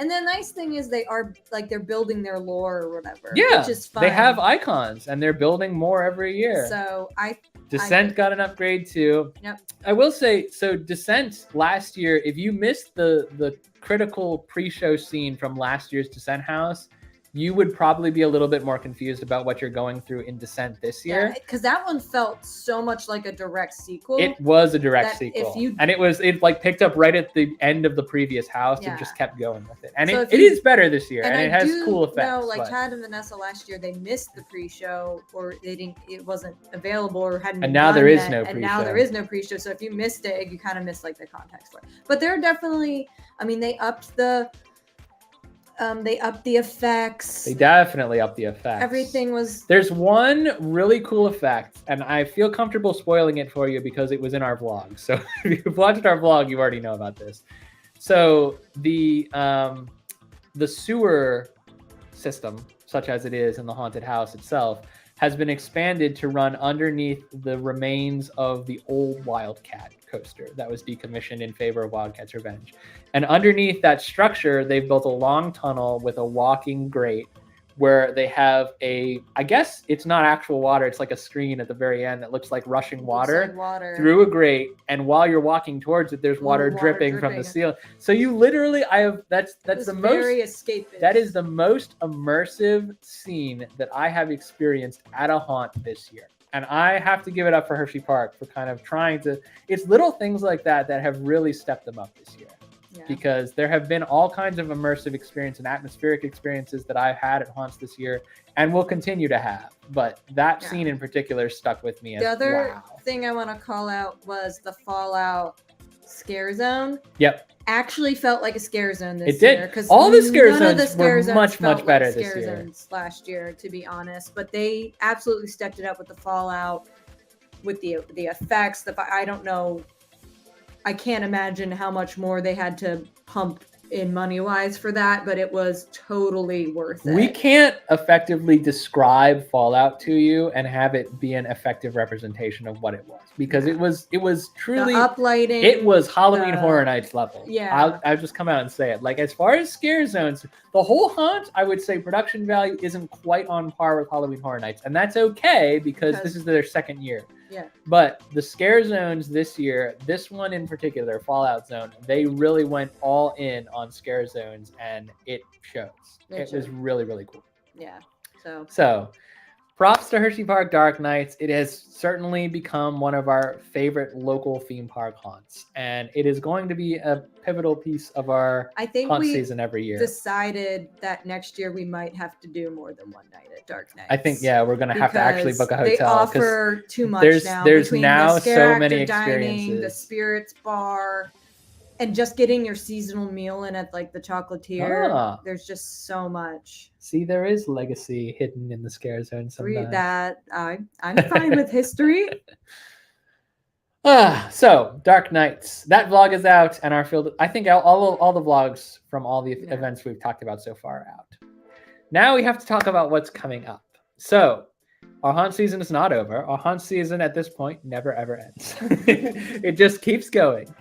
And the nice thing is they're building their lore or whatever. Yeah, which is fun. They have icons, and they're building more every year. So Descent got an upgrade too. Yep. I will say, so Descent last year, if you missed the critical pre-show scene from last year's Descent house, you would probably be a little bit more confused about what you're going through in Descent this year. Because that one felt so much like a direct sequel. It was a direct sequel. And it like picked up right at the end of the previous house and just kept going with it. And it is better this year, and it has cool effects. No, like Chad and Vanessa last year, they missed the pre-show, or it wasn't available or hadn't. And now there is no pre-show. And now there is no pre-show. So if you missed it, you kind of missed like the context for it. But they're definitely, I mean, they upped the effects. They definitely upped the effects. Everything was... There's one really cool effect, and I feel comfortable spoiling it for you because it was in our vlog. So if you've watched our vlog, you already know about this. So the sewer system, such as it is in the haunted house itself, has been expanded to run underneath the remains of the old Wildcat coaster that was decommissioned in favor of Wildcat's Revenge. And underneath that structure, they've built a long tunnel with a walking grate where they have I guess it's not actual water, it's like a screen at the very end that looks like rushing water, through a grate, and while you're walking towards it, there's water dripping from the ceiling. So you literally, that's the most, that is the most immersive scene that I have experienced at a haunt this year. And I have to give it up for Hershey Park for kind of trying to, it's little things like that have really stepped them up this year. Yeah. Because there have been all kinds of immersive experience and atmospheric experiences that I've had at haunts this year and will continue to have. But that scene in particular stuck with me. The other thing I want to call out was the Fallout scare zone. Yep. Actually felt like a scare zone this year. It did. All the scare zones were much better this year. Zones last year, to be honest. But they absolutely stepped it up with the Fallout, with the effects. I don't know. I can't imagine how much more they had to pump in money wise for that, but it was totally worth it. We can't effectively describe Fallout to you and have it be an effective representation of what it was, because it was truly the uplighting. It was Halloween Horror Nights level. Yeah. I'll just come out and say it. Like, as far as scare zones, the whole haunt, I would say production value isn't quite on par with Halloween Horror Nights, and that's okay because this is their second year. Yeah. But the scare zones this year, this one in particular, Fallout Zone, they really went all in on scare zones, and it shows. It was really, really cool. Yeah. So props to Hershey Park Dark Nights. It has certainly become one of our favorite local theme park haunts, and it is going to be a pivotal piece of our haunt season every year. Decided that next year we might have to do more than one night at Dark Nights. I think, yeah, we're going to have to actually book a hotel. They offer too much now. There's now the so many dining, experiences. the Spirits Bar, and just getting your seasonal meal in at like the Chocolatier. There's just so much. See, there is legacy hidden in the scare zone sometimes. That I'm fine with history. So Dark Nights. That vlog is out, and our field. I think all the vlogs from all the events we've talked about so far are out. Now we have to talk about what's coming up. So our haunt season is not over. Our haunt season at this point never ever ends. It just keeps going.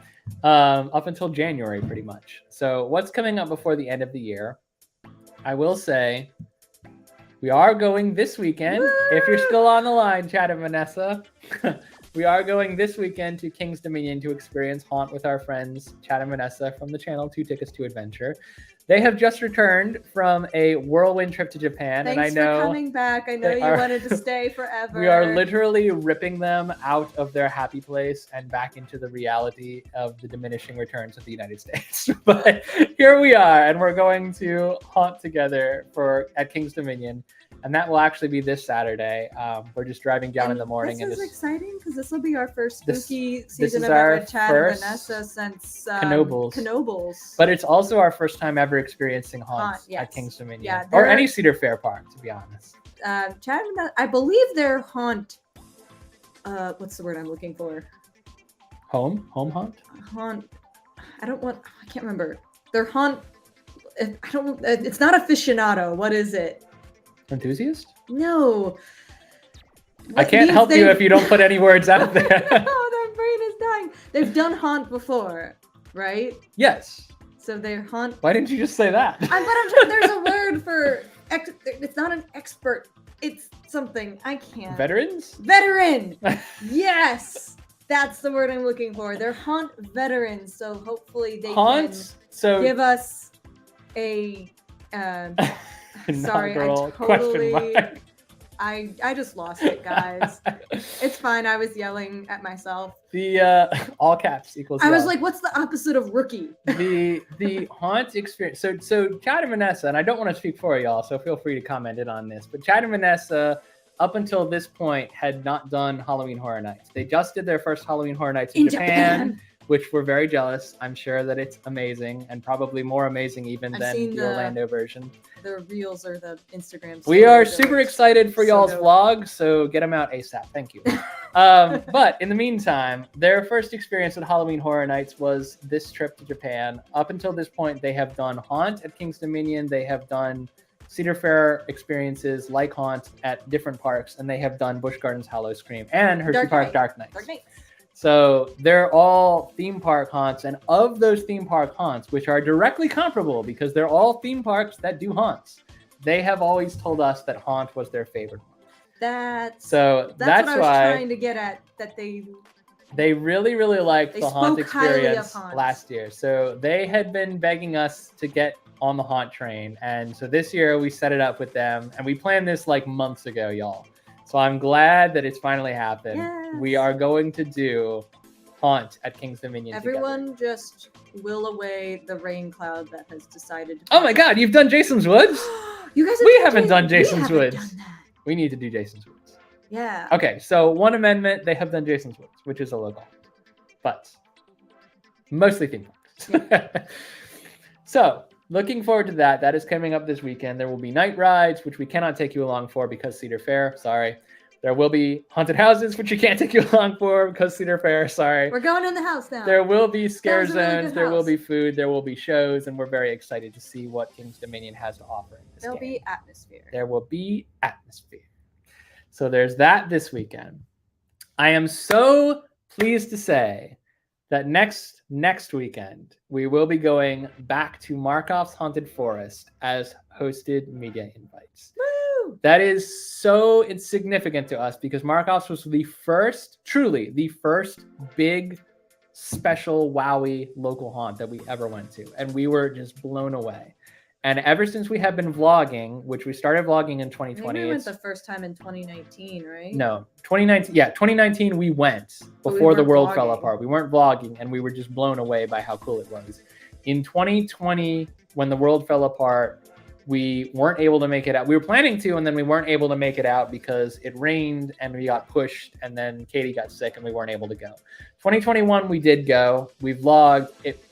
Up until January, pretty much. So what's coming up before the end of the year? I will say we are going this weekend. Woo! If you're still on the line, Chad and Vanessa, we are going this weekend to King's Dominion to experience Haunt with our friends Chad and Vanessa from the channel 2 Tickets to Adventure. They have just returned from a whirlwind trip to Japan. Thanks and I know for coming back. I know you wanted to stay forever. We are literally ripping them out of their happy place and back into the reality of the diminishing returns of the United States. But here we are, and we're going to haunt together at King's Dominion. And that will actually be this Saturday. We're just driving down in the morning. This is exciting because this will be our first spooky season this is event our with Chad and Vanessa since Knobles. But it's also our first time ever experiencing haunts at King's Dominion. Yeah, or any Cedar Fair park, to be honest. Chad and Vanessa, I believe their haunt. What's the word I'm looking for? Home haunt? Haunt. I can't remember. Their haunt. It's not aficionado. What is it? Enthusiast? No. I can't help you if you don't put any words out there. Oh, their brain is dying. They've done haunt before, right? Yes. So they're haunt. Why didn't you just say that? But I'm trying. There's a word for. It's not an expert. It's something. I can't. Veterans? Veteran. Yes. That's the word I'm looking for. They're haunt veterans. So hopefully they can give us a. Sorry, I just lost it, guys. It's fine. I was yelling at myself. The all caps equals. I was like, "What's the opposite of rookie?" The haunt experience. So Chad and Vanessa, and I don't want to speak for y'all, so feel free to comment in on this. But Chad and Vanessa, up until this point, had not done Halloween Horror Nights. They just did their first Halloween Horror Nights in Japan. Which we're very jealous. I'm sure that it's amazing, and probably more amazing even than the Orlando version. The reels or the Instagram. We are super excited for y'all's vlog, so get them out ASAP. Thank you. But in the meantime, their first experience with Halloween Horror Nights was this trip to Japan. Up until this point, they have done Haunt at King's Dominion. They have done Cedar Fair experiences like Haunt at different parks, and they have done Busch Gardens Howl-o-Scream and Hershey Park Dark Nights. So they're all theme park haunts, and of those theme park haunts, which are directly comparable because they're all theme parks that do haunts, they have always told us that Haunt was their favorite one. That's what I was trying to get at. That they really, really liked the Haunt experience last year. So they had been begging us to get on the Haunt train, and so this year we set it up with them, and we planned this like months ago, y'all. So I'm glad that it's finally happened. Yes. We are going to do Haunt at King's Dominion. Everyone just will away the rain cloud that has decided to. Oh my God, you've done Jason's Woods? You guys haven't done Jason's Woods. We need to do Jason's Woods. Yeah. Okay, so one amendment, they have done Jason's Woods, which is a local haunt, but mostly theme parks. Yeah. So looking forward to that. That is coming up this weekend. There will be night rides, which we cannot take you along for because Cedar Fair. Sorry. There will be haunted houses, which you can't take you along for because Cedar Fair. Sorry. We're going in the house now. There will be scare was a really zones. good There will house. be food. There will be shows, and we're very excited to see what King's Dominion has to offer in this There'll game. be atmosphere. There will be atmosphere. So there's that this weekend. I am so pleased to say that next weekend we will be going back to Markov's Haunted Forest as hosted media invites. Woo! That is so insignificant to us because Markov's was the first, truly the first big special wowie local haunt that we ever went to, and we were just blown away. And ever since we have been vlogging, which we started vlogging in 2020. I think we went the first time in 2019, right? No, 2019. Yeah, 2019 we went before the world fell apart. We weren't vlogging, and we were just blown away by how cool it was. In 2020, when the world fell apart, we weren't able to make it out. We were planning to, and then we weren't able to make it out because it rained and we got pushed, and then Katie got sick and we weren't able to go. 2021, we did go. We vlogged. It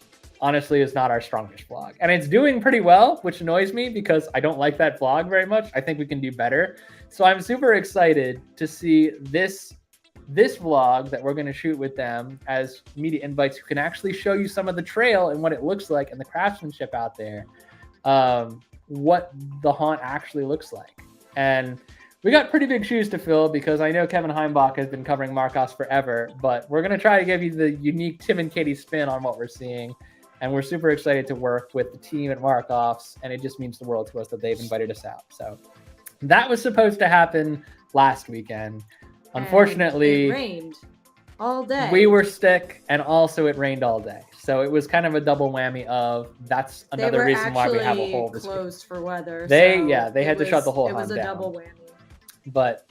honestly is not our strongest vlog, and it's doing pretty well, which annoys me because I don't like that vlog very much. I think we can do better. So I'm super excited to see this vlog that we're going to shoot with them as media invites who can actually show you some of the trail and what it looks like and the craftsmanship out there, what the haunt actually looks like. And we got pretty big shoes to fill because I know Kevin Heimbach has been covering Markov's forever, but we're going to try to give you the unique Tim and Katie spin on what we're seeing. And we're super excited to work with the team at Markov's, and it just means the world to us that they've invited us out. So that was supposed to happen last weekend. Unfortunately, it rained all day. We were sick, and also it rained all day. So it was kind of a double whammy of that's another reason why we have a hole this closed week. for weather. They had to shut the whole It was hunt a down. double whammy. But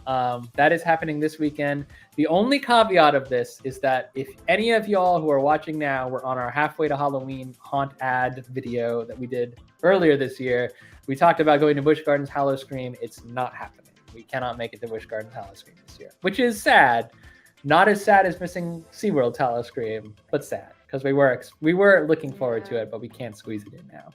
that is happening this weekend. The only caveat of this is that if any of y'all who are watching now were on our Halfway to Halloween haunt ad video that we did earlier this year, we talked about going to Busch Gardens Howl-o-scream. It's not happening. We cannot make it to Busch Gardens Howl-o-scream this year, which is sad. Not as sad as missing SeaWorld's Howl-o-scream, but sad because we were looking forward to it, but we can't squeeze it in now.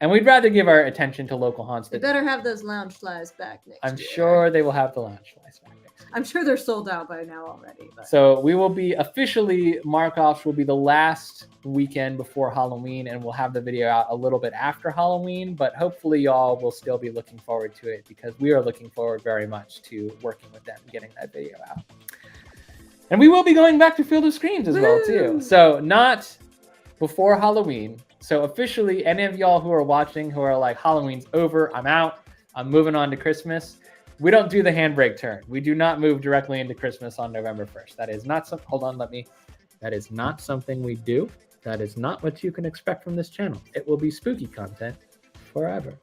And we'd rather give our attention to local haunts. They better have those lounge flies back next year. I'm sure they will have the lounge flies back next year. I'm sure they're sold out by now already. But. So we will be officially, Markov's will be the last weekend before Halloween, and we'll have the video out a little bit after Halloween, but hopefully y'all will still be looking forward to it because we are looking forward very much to working with them and getting that video out. And we will be going back to Field of Screams as well too. So not before Halloween. So officially, any of y'all who are watching who are like, Halloween's over, I'm out, I'm moving on to Christmas. We don't do the handbrake turn. We do not move directly into Christmas on November 1st. That is not something, hold on, that is not something we do. That is not what you can expect from this channel. It will be spooky content forever.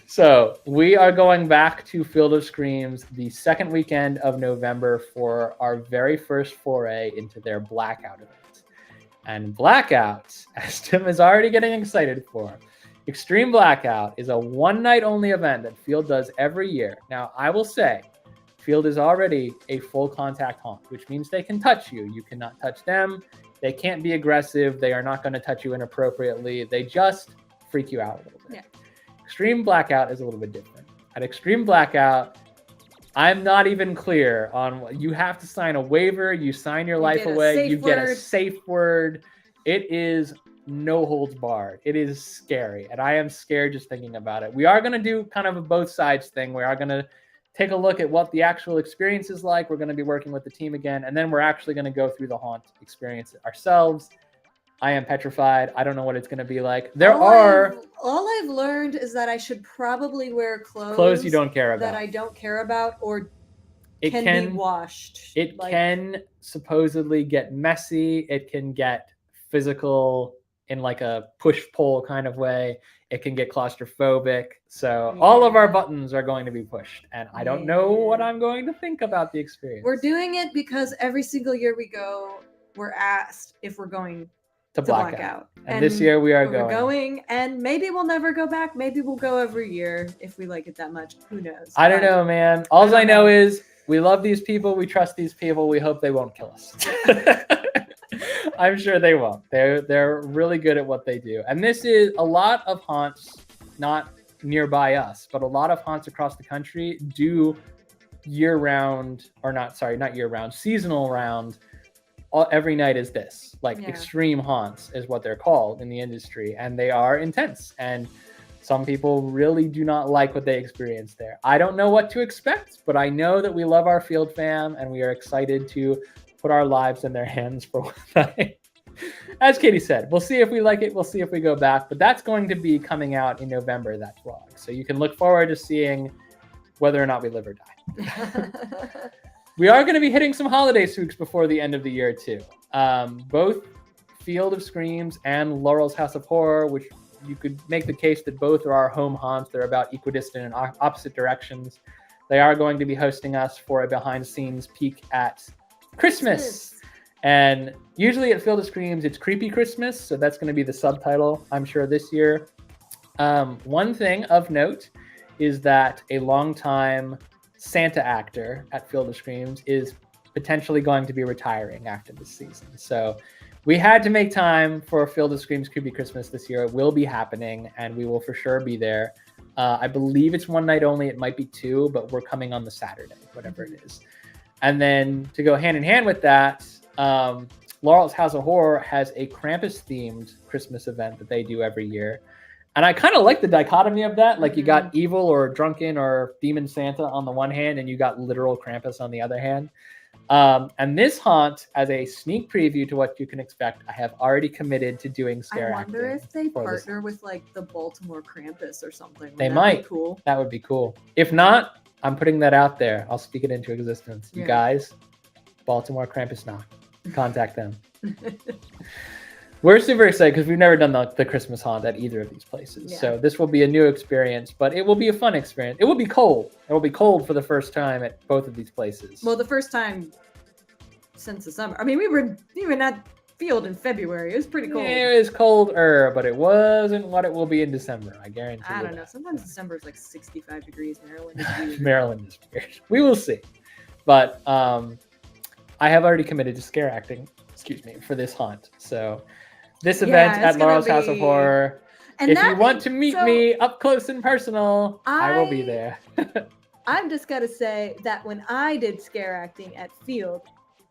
So we are going back to Field of Screams the second weekend of November for our very first foray into their Blackout event. And Blackout, as Tim is already getting excited for, Extreme Blackout is a one-night only event that Field does every year. Now, I will say, Field is already a full contact haunt, which means they can touch you. You cannot touch them. They can't be aggressive. They are not going to touch you inappropriately. They just freak you out a little bit. Yeah. Extreme Blackout is a little bit different. At Extreme Blackout, I'm not even clear on, you have to sign a waiver, you sign your life away, you get a safe word. It is no holds barred. It is scary, and I am scared just thinking about it. We are going to do kind of a both sides thing. We are going to take a look at what the actual experience is like. We're going to be working with the team again, and then we're actually going to go through the haunt experience ourselves. I am petrified. I don't know what it's going to be like. All I've learned is that I should probably wear clothes you don't care about. That I don't care about, or it can be washed. It can supposedly get messy. It can get physical in like a push-pull kind of way. It can get claustrophobic. So all of our buttons are going to be pushed. And I don't know what I'm going to think about the experience. We're doing it because every single year we go, we're asked if we're going to Blackout. And this year we are going. And maybe we'll never go back. Maybe we'll go every year if we like it that much. Who knows? I don't know, man. All I know is we love these people. We trust these people. We hope they won't kill us. I'm sure they won't. They're really good at what they do. And this is a lot of haunts, not nearby us, but a lot of haunts across the country do year-round, or not year-round, seasonal round. Every night is this, like extreme haunts is what they're called in the industry, and they are intense. And some people really do not like what they experience there. I don't know what to expect, but I know that we love our field fam, and we are excited to put our lives in their hands for one night. As Katie said, we'll see if we like it. We'll see if we go back, but that's going to be coming out in November, that vlog. So you can look forward to seeing whether or not we live or die. We are going to be hitting some holiday spooks before the end of the year too. Both Field of Screams and Laurel's House of Horror, which you could make the case that both are our home haunts. They're about equidistant and opposite directions. They are going to be hosting us for a behind-the-scenes peek at Christmas. And usually at Field of Screams, it's Creepy Christmas, so that's going to be the subtitle, I'm sure, this year. One thing of note is that a longtime Santa actor at Field of Screams is potentially going to be retiring after this season. So we had to make time for Field of Screams Creepy Christmas this year. It will be happening, and we will for sure be there. I believe it's one night only. It might be two, but we're coming on the Saturday, whatever it is. And then to go hand in hand with that, Laurel's House of Horror has a Krampus-themed Christmas event that they do every year. And I kind of like the dichotomy of that. Like you got evil or drunken or demon Santa on the one hand, and you got literal Krampus on the other hand. And this haunt, as a sneak preview to what you can expect, I have already committed to doing scare acting. I wonder if they partner with like the Baltimore Krampus or something. They might. Cool. That would be cool. If not, I'm putting that out there. I'll speak it into existence. You guys, Baltimore Krampus knock. Contact them. We're super excited because we've never done the Christmas haunt at either of these places. So this will be a new experience, but it will be a fun experience. It will be cold. It will be cold for the first time at both of these places. Well, the first time since the summer. I mean, we were even at Field in February. It was pretty cold. It was colder, but it wasn't what it will be in December. I guarantee you. I don't know. Sometimes December is like 65 degrees. Maryland is weird. Maryland is weird. We will see. But I have already committed to scare acting, for this haunt. So this event at Laurel's House of Horror. And if you want to meet me up close and personal, I will be there. I'm just got to say that when I did scare acting at Field,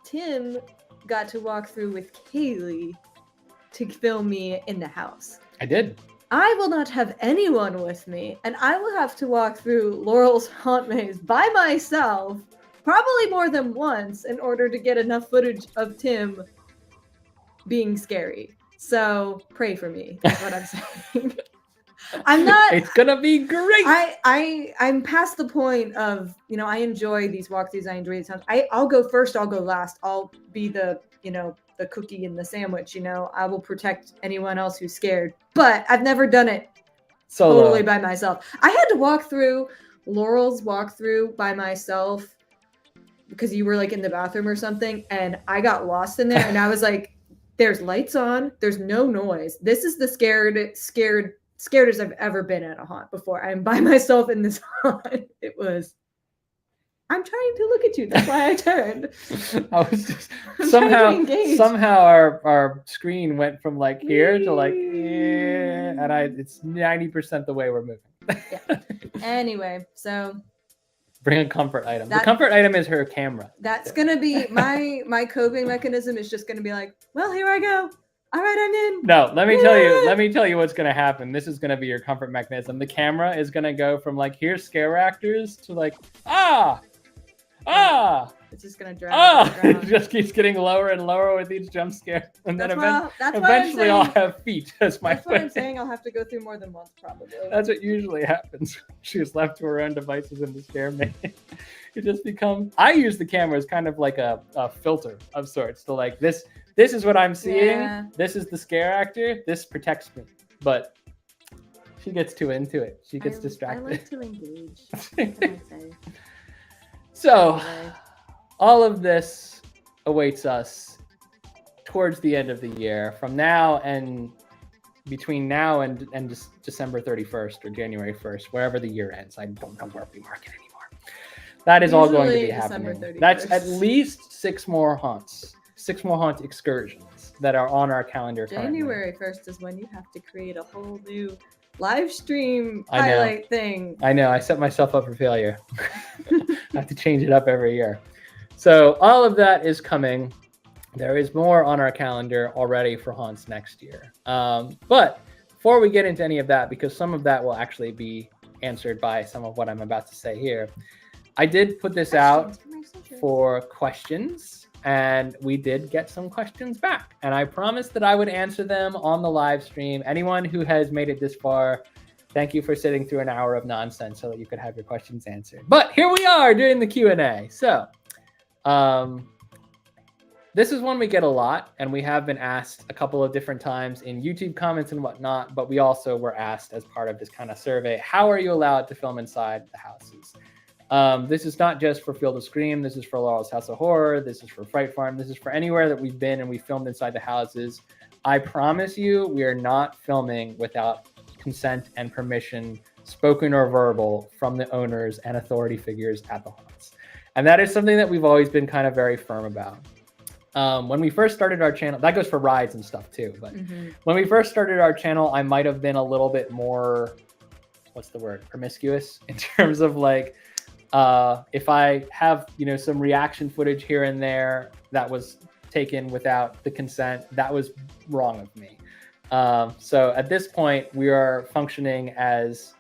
Tim got to walk through with Kaylee to film me in the house. I did. I will not have anyone with me, and I will have to walk through Laurel's haunt maze by myself, probably more than once, in order to get enough footage of Tim being scary. So pray for me, is what I'm saying. I'm not. It's gonna be great. I'm past the point of, I enjoy these walkthroughs. I enjoy these. I'll go first. I'll go last. I'll be the cookie in the sandwich. I will protect anyone else who's scared. But I've never done it totally by myself. I had to walk through Laurel's walkthrough by myself because you were like in the bathroom or something, and I got lost in there, and I was like, "There's lights on. There's no noise. This is the scared as I've ever been at a haunt before. I'm by myself in this haunt." It was, I'm trying to look at you. That's why I turned. I was just somehow our screen went from like here to like, and it's 90% the way we're moving. Yeah. Anyway, so bring a comfort item. The comfort item is her camera. That's gonna be my coping mechanism. Is just gonna be like, well, here I go. All right, I'm in. No, let me tell you what's going to happen. This is going to be your comfort mechanism. The camera is going to go from like, here's scare actors to like, It's just going to drag. It just keeps getting lower and lower with each jump scare. And then eventually I'll have feet as my That's what I'm saying. I'll have to go through more than once probably. That's what usually happens. She's left to her own devices in the scare maze. It just becomes, I use the camera as kind of like a filter of sorts. So like this is what I'm seeing. Yeah. This is the scare actor. This protects me. But she gets too into it. She gets distracted. I like to engage. What can I say? So, anyway. All of this awaits us towards the end of the year. From now and between now and December 31st or January 1st, wherever the year ends. I don't know where we mark it anymore. That is all going to be happening. That's at least 6 more haunts. 6 more haunt excursions that are on our calendar. January 1st is when you have to create a whole new live stream highlight thing. I know. I set myself up for failure. have to change it up every year. So all of that is coming. There is more on our calendar already for haunts next year. But before we get into any of that, because some of that will actually be answered by some of what I'm about to say here, I did put this out for questions, and we did get some questions back. And I promised that I would answer them on the live stream. Anyone who has made it this far, thank you for sitting through an hour of nonsense so that you could have your questions answered. But here we are doing the Q&A. So this is one we get a lot, and we have been asked a couple of different times in YouTube comments and whatnot, but we also were asked as part of this kind of survey, how are you allowed to film inside the houses? This is not just for Field of Scream. This is for Laurel's House of Horror. This is for Fright Farm. This is for anywhere that we've been and we filmed inside the houses. I promise you, we are not filming without consent and permission, spoken or verbal, from the owners and authority figures at the haunts. And that is something that we've always been kind of very firm about. When we first started our channel, that goes for rides and stuff too, but when we first started our channel, I might have been a little bit more, what's the word, promiscuous in terms of like, if I have, some reaction footage here and there that was taken without the consent, that was wrong of me. So at this point, we are functioning as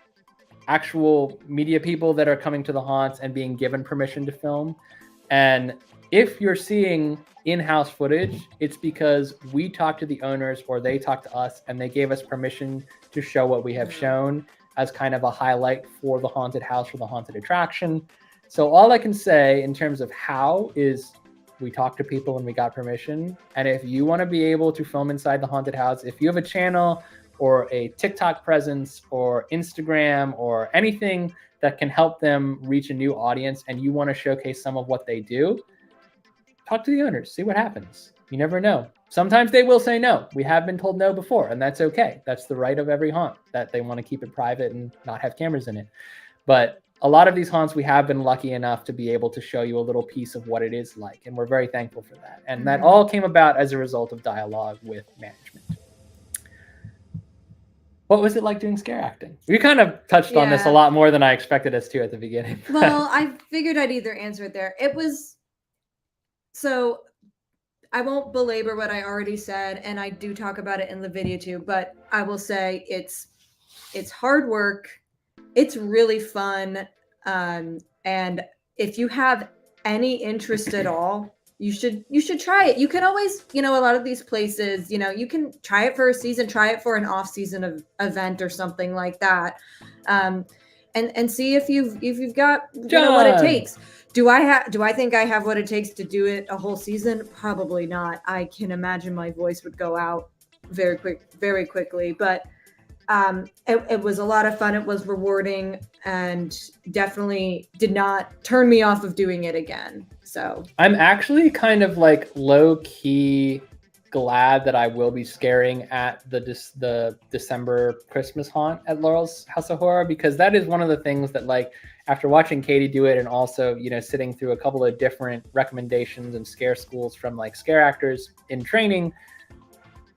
actual media people that are coming to the haunts and being given permission to film. And if you're seeing in-house footage, it's because we talked to the owners or they talked to us and they gave us permission to show what we have shown as kind of a highlight for the haunted house or the haunted attraction. So all I can say in terms of how is we talked to people and we got permission. And if you want to be able to film inside the haunted house, if you have a channel or a TikTok presence or Instagram or anything that can help them reach a new audience and you want to showcase some of what they do, talk to the owners, see what happens. You never know. Sometimes they will say no. We have been told no before, and that's okay. That's the right of every haunt, that they want to keep it private and not have cameras in it. But a lot of these haunts, we have been lucky enough to be able to show you a little piece of what it is like, and we're very thankful for that. And that all came about as a result of dialogue with management. What was it like doing scare acting? We kind of touched on this a lot more than I expected us to at the beginning. Well, I figured I'd either answer it there. It was... So I won't belabor what I already said, and I do talk about it in the video too, but I will say it's hard work. It's really fun. And if you have any interest at all, you should try it. You can always, a lot of these places, you can try it for a season, try it for an off-season event or something like that. And see if you've got what it takes. Do I think I have what it takes to do it a whole season? Probably not. I can imagine my voice would go out very quickly, but it was a lot of fun. It was rewarding and definitely did not turn me off of doing it again. So I'm actually kind of like low key glad that I will be scaring at the December Christmas haunt at Laurel's House of Horror, because that is one of the things that, like, after watching Katie do it and also, sitting through a couple of different recommendations and scare schools from like scare actors in training,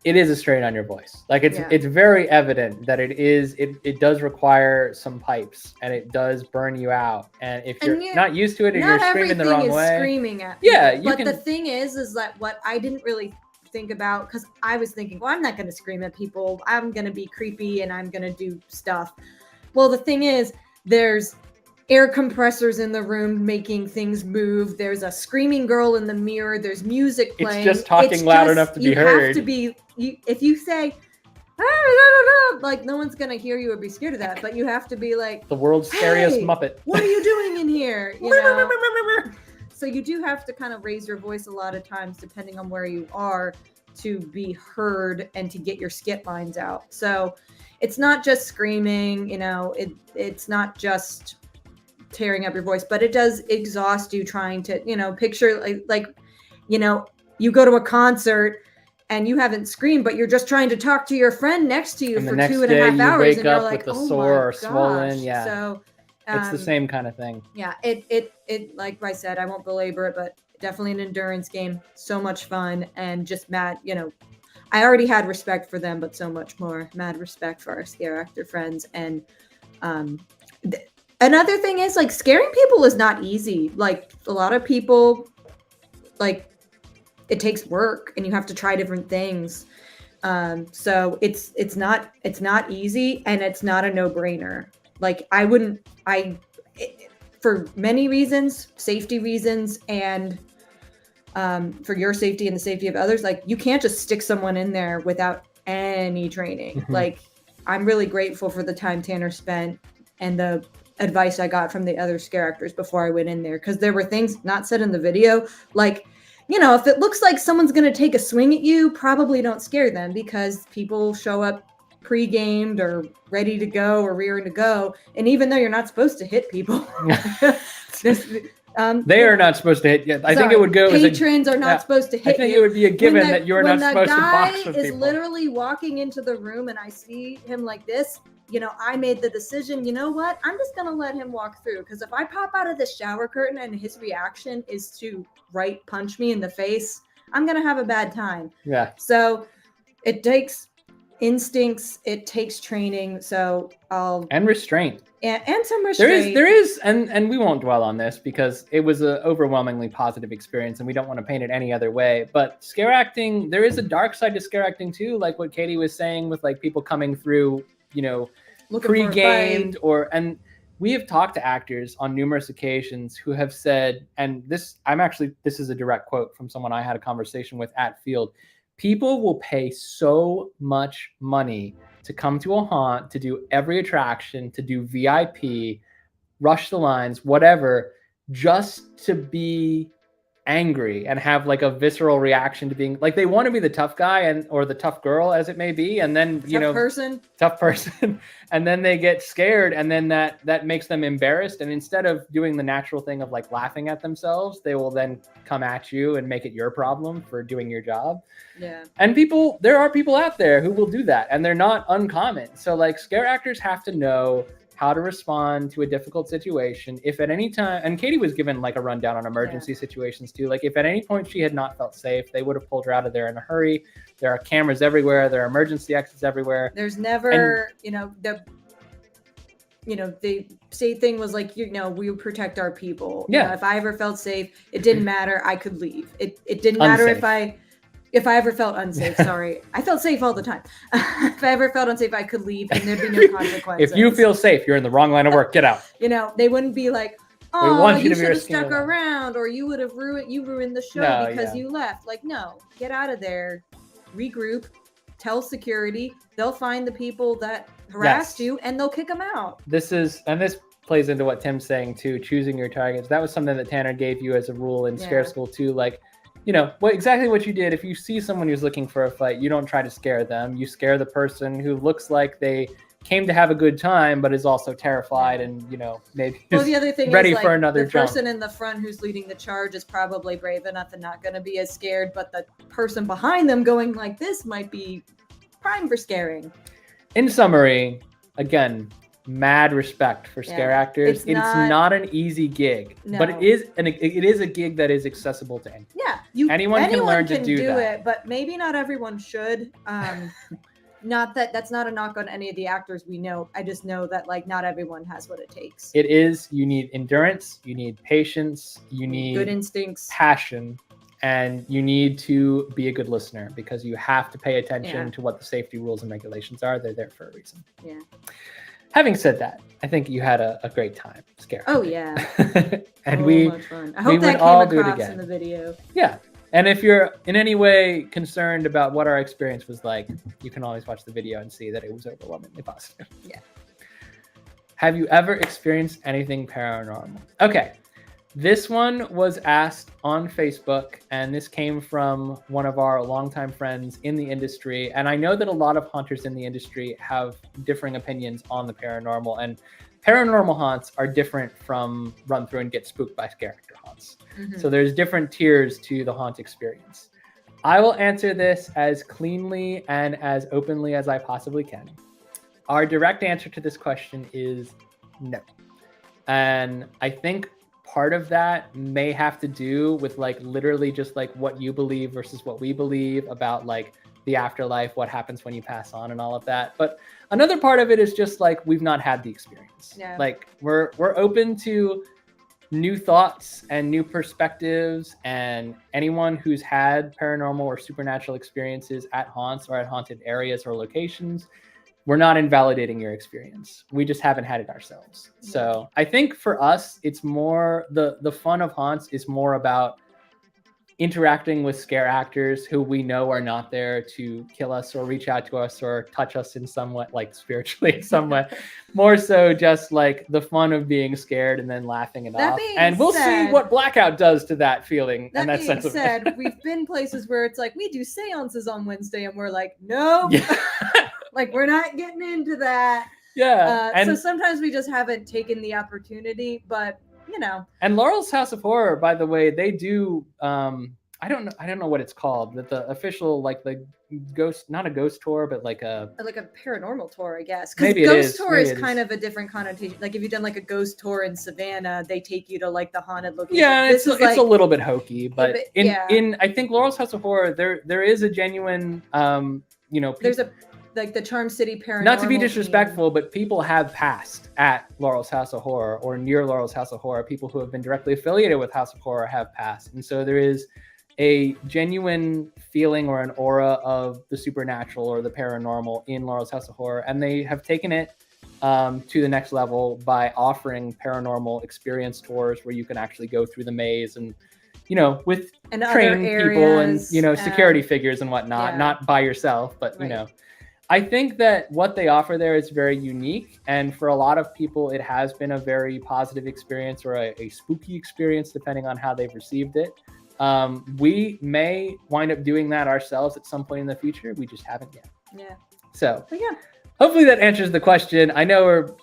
it is a strain on your voice. Like it's very evident that it does require some pipes and it does burn you out. And if you're not used to it or you're screaming the wrong way, screaming at the thing is that what I didn't really think about, because I was thinking, well, I'm not going to scream at people. I'm going to be creepy and I'm going to do stuff. Well, the thing is, there's air compressors in the room making things move. There's a screaming girl in the mirror. There's music playing. It's just talking loud enough to be heard. You have to be, if you say, like, no one's going to hear you or be scared of that, but you have to be like, the world's scariest Muppet. What are you doing in here? So you do have to kind of raise your voice a lot of times, depending on where you are, to be heard and to get your skit lines out. So it's not just screaming, it's not just tearing up your voice, but it does exhaust you trying to, picture like, you go to a concert and you haven't screamed, but you're just trying to talk to your friend next to you for 2.5 hours, and you're like, oh sore or swollen. Yeah. So it's the same kind of thing. Yeah. It, like I said, I won't belabor it, but definitely an endurance game. So much fun, and just mad, I already had respect for them, but so much more mad respect for our scare actor friends. And another thing is like scaring people is not easy. Like a lot of people, like it takes work and you have to try different things. So it's not easy, and it's not a no-brainer. Like for many reasons, safety reasons, and for your safety and the safety of others, like you can't just stick someone in there without any training. Like I'm really grateful for the time Tanner spent and the advice I got from the other scare actors before I went in there, because there were things not said in the video, like, you know, if it looks like someone's going to take a swing at you, probably don't scare them, because people show up pre-gamed or ready to go or rearing to go. And even though you're not supposed to hit people, they are not supposed to hit yet. I think it would go. Patrons are not supposed to hit you. I think it would be a given that you're not supposed to box with people. When the guy is literally walking into the room and I see him like this, you know, I made the decision, you know what? I'm just going to let him walk through, because if I pop out of the shower curtain and his reaction is to right punch me in the face, I'm going to have a bad time. Yeah. So it takes instincts, it takes training. So and restraint. And some restraint. There is, and we won't dwell on this because it was an overwhelmingly positive experience, and we don't want to paint it any other way. But scare acting, there is a dark side to scare acting too, like what Katie was saying with like people coming through, you know, pre-gamed and we have talked to actors on numerous occasions who have said, and this is a direct quote from someone I had a conversation with at Field. People will pay so much money to come to a haunt, to do every attraction, to do VIP, rush the lines, whatever, just to be angry and have like a visceral reaction to being like, they want to be the tough guy or the tough girl, as it may be, and then tough person and then they get scared, and then that makes them embarrassed, and instead of doing the natural thing of like laughing at themselves, they will then come at you and make it your problem for doing your job. Yeah. And there are people out there who will do that, and they're not uncommon. So like scare actors have to know how to respond to a difficult situation. If at any time, and Katie was given like a rundown on emergency situations too, like if at any point she had not felt safe, they would have pulled her out of there in a hurry. There are cameras everywhere. There are emergency exits everywhere. There's never, the safe thing was like, we would protect our people. Yeah. You know, if I ever felt safe, it didn't matter. I could leave. It didn't matter if I ever felt unsafe. Sorry. I felt safe all the time. If I ever felt unsafe, I could leave and there'd be no consequences. If you feel safe, you're in the wrong line of work. Get out. They wouldn't be like, oh, you should have stuck around, or you would have ruined the show because you left. Like, no, get out of there, regroup, tell security. They'll find the people that harassed you and they'll kick them out. This plays into what Tim's saying too, choosing your targets. That was something that Tanner gave you as a rule in scare school too. Like, exactly what you did. If you see someone who's looking for a fight, you don't try to scare them. You scare the person who looks like they came to have a good time, but is also terrified and, maybe the other thing ready is, like, for another jump. The person in the front who's leading the charge is probably brave enough and not going to be as scared, but the person behind them going like this might be prime for scaring. In summary, again, mad respect for scare actors. It's not an easy gig, but it is a gig that is accessible to anyone. Yeah, anyone can learn to do that. It, but maybe not everyone should. Not that's not a knock on any of the actors we know. I just know that like not everyone has what it takes. You need endurance, you need patience, you need good instincts, passion, and you need to be a good listener, because you have to pay attention to what the safety rules and regulations are. They're there for a reason. Yeah. Having said that, I think you had a great time scaring. Oh yeah. And much fun. I hope that came across in the video. Yeah. And if you're in any way concerned about what our experience was like, you can always watch the video and see that it was overwhelmingly positive. Yeah. Have you ever experienced anything paranormal? Okay. This one was asked on Facebook, and this came from one of our longtime friends in the industry. And I know that a lot of haunters in the industry have differing opinions on the paranormal, and paranormal haunts are different from run through and get spooked by scare actor haunts. Mm-hmm. So there's different tiers to the haunt experience. I will answer this as cleanly and as openly as I possibly can. Our direct answer to this question is no. And I think part of that may have to do with like literally just like what you believe versus what we believe about like the afterlife, what happens when you pass on, and all of that. But another part of it is just like we've not had the experience. Yeah. Like we're open to new thoughts and new perspectives, and anyone who's had paranormal or supernatural experiences at haunts or at haunted areas or locations, we're not invalidating your experience. We just haven't had it ourselves. So I think for us, it's more the fun of haunts is more about interacting with scare actors who we know are not there to kill us or reach out to us or touch us in some way, like spiritually, somewhat. More so just like the fun of being scared and then laughing it off. And we'll see what Blackout does to that feeling and that sense of it. We've been places where it's like, we do seances on Wednesday and we're like, no. Yeah. Like, we're not getting into that. Yeah. So sometimes we just haven't taken the opportunity, but you know. And Laurel's House of Horror, by the way, they do I don't know what it's called, but the official, like the ghost, not a ghost tour, but like a paranormal tour, I guess. Maybe ghost tour is kind of a different connotation. Like if you've done like a ghost tour in Savannah, they take you to like the haunted location. Yeah, it's a little bit hokey, but in I think Laurel's House of Horror, there is a genuine there's a like the Charm City Paranormal. Not to be disrespectful, but people have passed at Laurel's House of Horror or near Laurel's House of Horror. People who have been directly affiliated with House of Horror have passed. And so there is a genuine feeling or an aura of the supernatural or the paranormal in Laurel's House of Horror. And they have taken it to the next level by offering paranormal experience tours where you can actually go through the maze and with trained people and, security figures and whatnot, not by yourself, but, I think that what they offer there is very unique. And for a lot of people, it has been a very positive experience or a spooky experience, depending on how they've received it. We may wind up doing that ourselves at some point in the future. We just haven't yet. Yeah. So hopefully that answers the question. I know we're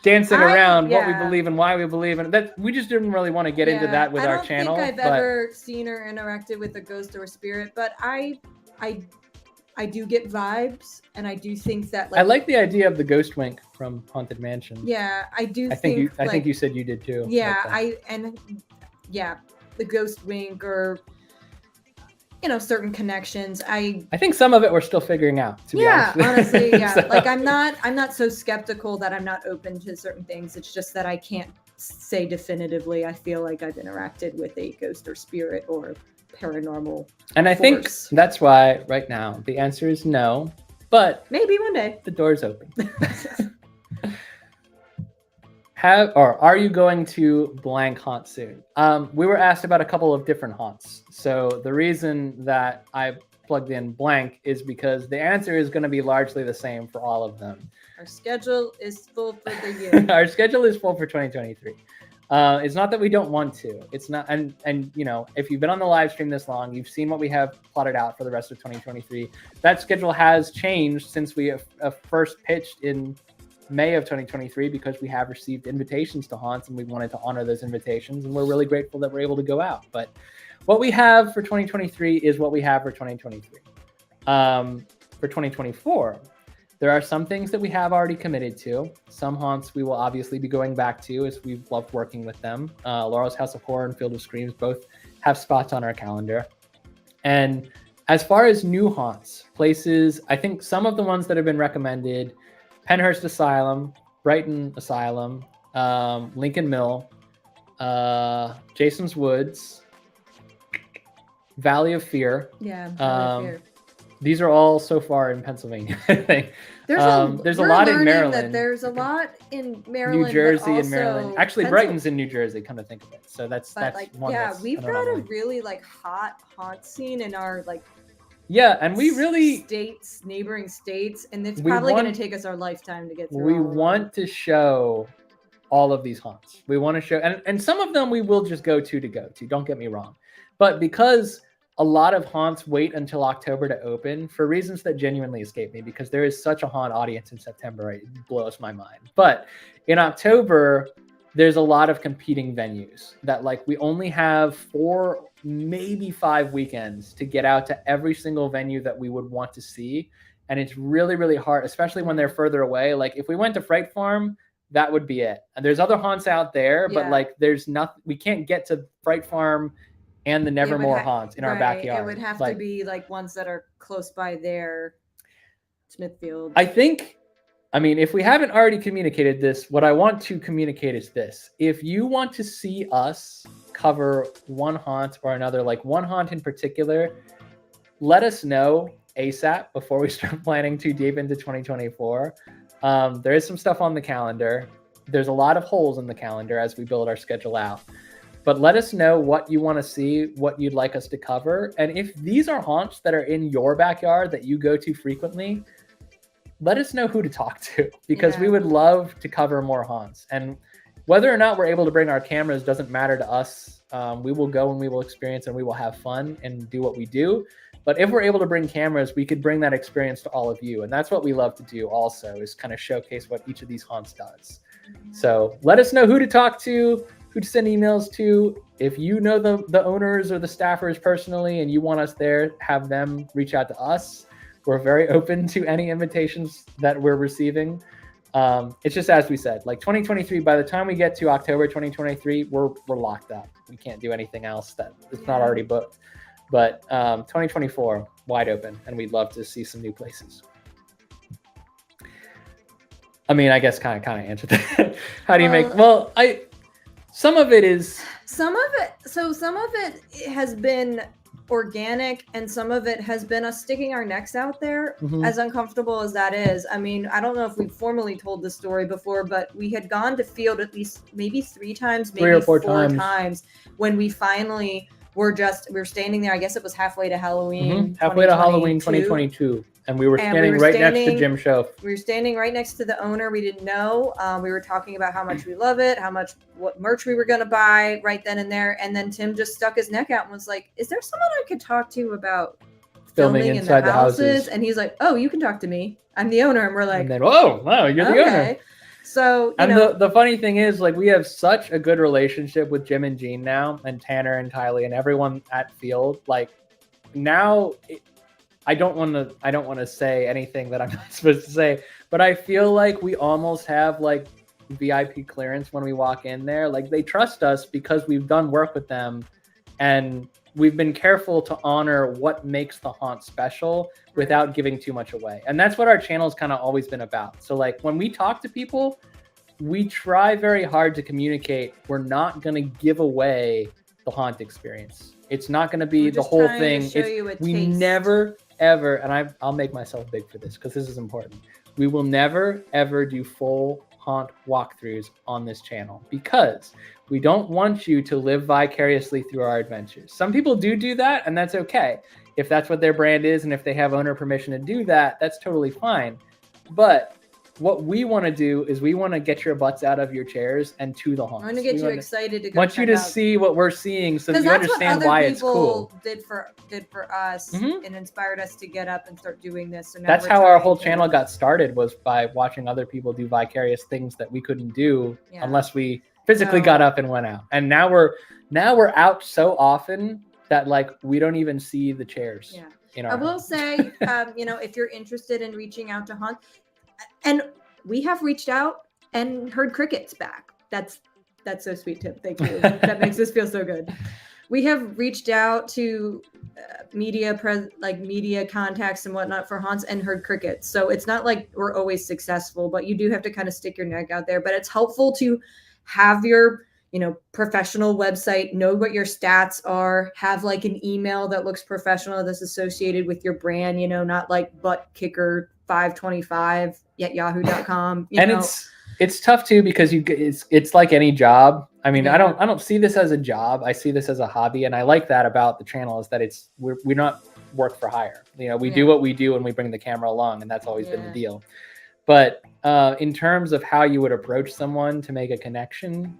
dancing around what we believe and why we believe in that. We just didn't really want to get into that with our channel. I don't think I've ever seen or interacted with a ghost or a spirit, but I do get vibes, and I do think that I like the idea of the ghost wink from Haunted Mansion. Yeah, I do. I think you said you did too. Yeah, the ghost wink or certain connections. I think some of it we're still figuring out. To be honest. Honestly, yeah. So. Like I'm not so skeptical that I'm not open to certain things. It's just that I can't say definitively. I feel like I've interacted with a ghost or spirit or paranormal and I think that's why right now the answer is no, but maybe one day the door's open. Are you going to blank haunt soon? We were asked about a couple of different haunts, so the reason that I plugged in blank is because the answer is going to be largely the same for all of them. Our schedule is full for the year. Our schedule is full for 2023. It's not that we don't want to. It's not, and if you've been on the live stream this long, you've seen what we have plotted out for the rest of 2023. That schedule has changed since we first pitched in May of 2023 because we have received invitations to haunts and we wanted to honor those invitations, and we're really grateful that we're able to go out. But what we have for 2023 is what we have for 2023. For 2024. There are some things that we have already committed to. Some haunts we will obviously be going back to as we've loved working with them. Laurel's House of Horror and Field of Screams both have spots on our calendar. And as far as new haunts, places, I think some of the ones that have been recommended, Penhurst Asylum, Brighton Asylum, Lincoln Mill, Jason's Woods, Valley of Fear. Yeah, Valley of Fear. These are all so far in Pennsylvania, I think. There's a lot in Maryland. There's a lot in Maryland, New Jersey and Maryland. Actually, Brighton's in New Jersey. Come to think of it, so that's one. Yeah, we've got a really hot haunt scene in our Yeah, and we really neighboring states, and it's probably going to take us our lifetime to get through. We want to show all of these haunts. We want to show, and some of them we will just go to. Don't get me wrong, but because a lot of haunts wait until October to open for reasons that genuinely escape me, because there is such a haunt audience in September. It blows my mind. But in October, there's a lot of competing venues that we only have 4, maybe 5 weekends to get out to every single venue that we would want to see. And it's really, really hard, especially when they're further away. If we went to Fright Farm, that would be it. And there's other haunts out there, but there's nothing, we can't get to Fright Farm and the Nevermore haunts in our backyard. It would have to be like ones that are close by there, Smithfield. I think, I mean, if we haven't already communicated this, what I want to communicate is this. If you want to see us cover one haunt or another, like one haunt in particular, let us know ASAP before we start planning too deep into 2024. There is some stuff on the calendar. There's a lot of holes in the calendar as we build our schedule out. But let us know what you want to see, what you'd like us to cover. And if these are haunts that are in your backyard that you go to frequently, let us know who to talk to, because we would love to cover more haunts. And whether or not we're able to bring our cameras doesn't matter to us. We will go and we will experience and we will have fun and do what we do. But if we're able to bring cameras, we could bring that experience to all of you. And that's what we love to do also, is kind of showcase what each of these haunts does. So let us know who to talk to, who to send emails to. If you know the owners or the staffers personally and you want us there, have them reach out to us. We're very open to any invitations that we're receiving. It's just as we said, like 2023, by the time we get to October 2023, we're locked up. We can't do anything else that is not already booked. But 2024, wide open, and we'd love to see some new places. I mean, I guess kind of answered that. How do you make? Well, some of it has been organic, and some of it has been us sticking our necks out there, as uncomfortable as that is. I mean, I don't know if we've formally told this story before, but we had gone to field at least maybe 3 times, maybe 3 or 4 times when we finally were standing there. I guess it was halfway to Halloween. Halfway to Halloween 2022. And we were standing right next to Jim Show. We were standing right next to the owner. We didn't know. We were talking about how much we love it, what merch we were going to buy right then and there. And then Tim just stuck his neck out and was like, is there someone I could talk to about filming inside the houses? And he's like, oh, you can talk to me. I'm the owner. And we're like, and then, whoa, wow, you're the owner. So, and the funny thing is, like, we have such a good relationship with Jim and Jean now, and Tanner and Kylie and everyone at Field. Like, now I don't want to say anything that I'm not supposed to say, but I feel like we almost have like VIP clearance when we walk in there. Like, they trust us because we've done work with them, and we've been careful to honor what makes the haunt special without giving too much away. And that's what our channel's kind of always been about. So like, when we talk to people, we try very hard to communicate. We're not going to give away the haunt experience. It's not going to be the whole thing. We never, ever, and I'll make myself big for this because this is important. We will never, ever do full haunt walkthroughs on this channel because we don't want you to live vicariously through our adventures. Some people do that, and that's okay. If that's what their brand is, and if they have owner permission to do that, that's totally fine. But what we want to do is we want to get your butts out of your chairs and to the haunts. I want to get you excited to go. Want you to see what we're seeing so that you understand why it's cool. Did for us and inspired us to get up and start doing this. So now that's how our whole channel got started, was by watching other people do vicarious things that we couldn't do unless we physically got up and went out. And now we're out so often that like we don't even see the chairs. Yeah. I will say, if you're interested in reaching out to haunt, and we have reached out and heard crickets back. That's so sweet, Tim. Thank you. That makes us feel so good. We have reached out to media contacts and whatnot for haunts and heard crickets. So it's not like we're always successful, but you do have to kind of stick your neck out there. But it's helpful to have your professional website, know what your stats are, have like an email that looks professional that's associated with your brand, not like butt kicker 525 at yahoo.com. It's tough too, because it's like any job. I mean, I don't see this as a job. I see this as a hobby. And I like that about the channel, is that we're not work for hire. We do what we do and we bring the camera along, and that's always been the deal. But in terms of how you would approach someone to make a connection,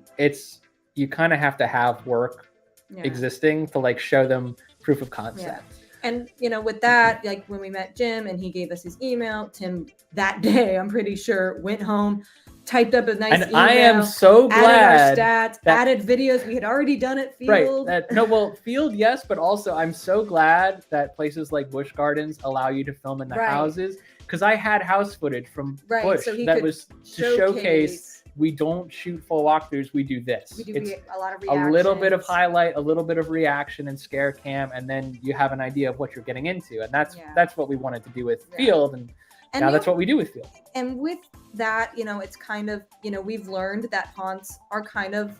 you kind of have to have work existing to like show them proof of concept. And, with that, like when we met Jim and he gave us his email, Tim that day, I'm pretty sure, went home, typed up a nice email. I am so glad. Added our stats, added videos we had already done at Field. Right. Field, yes, but also I'm so glad that places like Busch Gardens allow you to film in the houses, because I had house footage from Busch that was to showcase we don't shoot full walkthroughs. We do this. We do it's a lot of reactions. A little bit of highlight, a little bit of reaction and scare cam, and then you have an idea of what you're getting into. And that's what we wanted to do with Field. And now that's what we do with Field. And with that, it's kind of, we've learned that haunts are kind of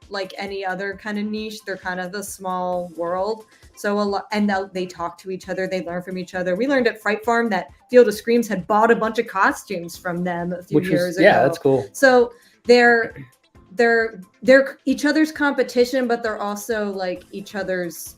like any other kind of niche. They're kind of the small world. So a lot, and they talk to each other. They learn from each other. We learned at Fright Farm that Field of Screams had bought a bunch of costumes from them a few years ago. Yeah, that's cool. So they're each other's competition, but they're also like each other's,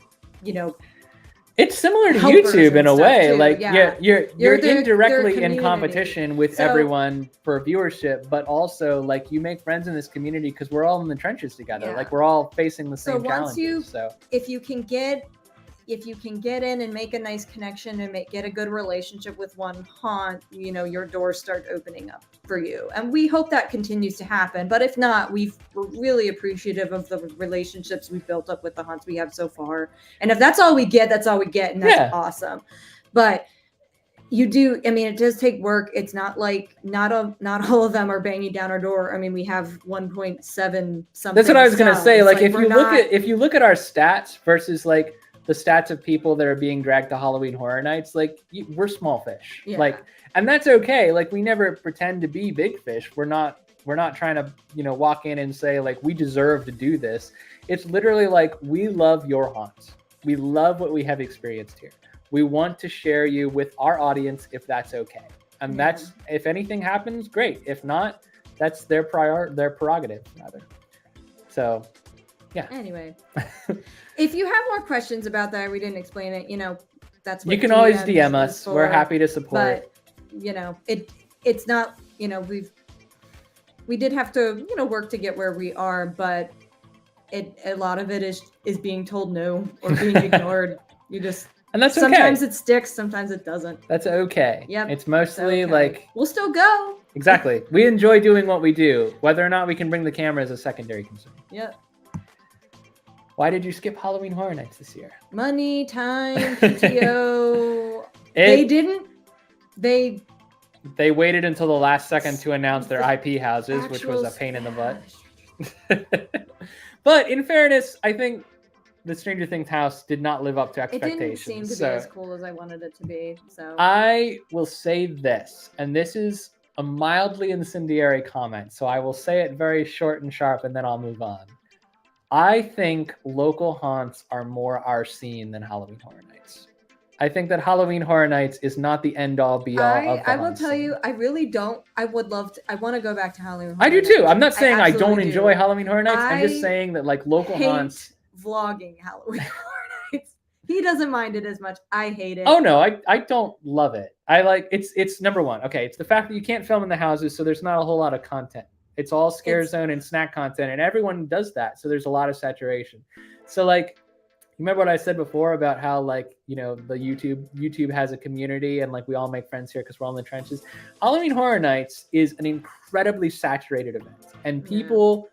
It's similar to YouTube in a way. Too. Like you're indirectly their in competition with everyone for viewership, but also like you make friends in this community because we're all in the trenches together. Yeah. Like we're all facing the same once challenges. If you can get in and make a nice connection and get a good relationship with one haunt, your doors start opening up for you. And we hope that continues to happen. But if not, we're really appreciative of the relationships we've built up with the haunts we have so far. And if that's all we get, that's all we get. And that's awesome. But it does take work. It's not like not all of them are banging down our door. I mean, we have 1.7 something. That's what I was going to say. Like if you look at our stats versus like the stats of people that are being dragged to Halloween Horror Nights, like we're small fish. Yeah. And that's okay. Like we never pretend to be big fish. We're not trying to, walk in and say like, we deserve to do this. It's literally like, we love your haunts. We love what we have experienced here. We want to share you with our audience if that's okay. And that's, if anything happens, great. If not, that's their prerogative rather. So yeah. Anyway, if you have more questions about that, we didn't explain it, that's what you can always DM us. We're happy to support. But, it's not, we did have to, work to get where we are, but a lot of it is being told no or being ignored. And that's okay. Sometimes it sticks, sometimes it doesn't. That's okay. Yep. It's mostly like we'll still go. Exactly. We enjoy doing what we do. Whether or not we can bring the camera is a secondary concern. Yep. Why did you skip Halloween Horror Nights this year? Money, time, PTO. They didn't. They waited until the last second to announce their IP houses, which was a pain in the butt. But in fairness, I think the Stranger Things house did not live up to expectations. It didn't seem to be as cool as I wanted it to be. So I will say this, and this is a mildly incendiary comment, so I will say it very short and sharp, and then I'll move on. I think local haunts are more our scene than Halloween Horror Nights. I think that Halloween Horror Nights is not the end-all, be-all of the I will tell you, I really don't. I would love to. I want to go back to Halloween Horror Nights. I do too. Nights. I'm not saying I don't enjoy Halloween Horror Nights. I'm just saying that like local haunts. Vlogging Halloween Horror Nights. He doesn't mind it as much. I hate it. Oh no, I don't love it. I like it's number one. Okay, it's the fact that you can't film in the houses, so there's not a whole lot of content. It's all scare zone and snack content, and everyone does that. So there's a lot of saturation. So like, remember what I said before about how like, the YouTube has a community and like we all make friends here because we're all in the trenches. Halloween Horror Nights is an incredibly saturated event, and people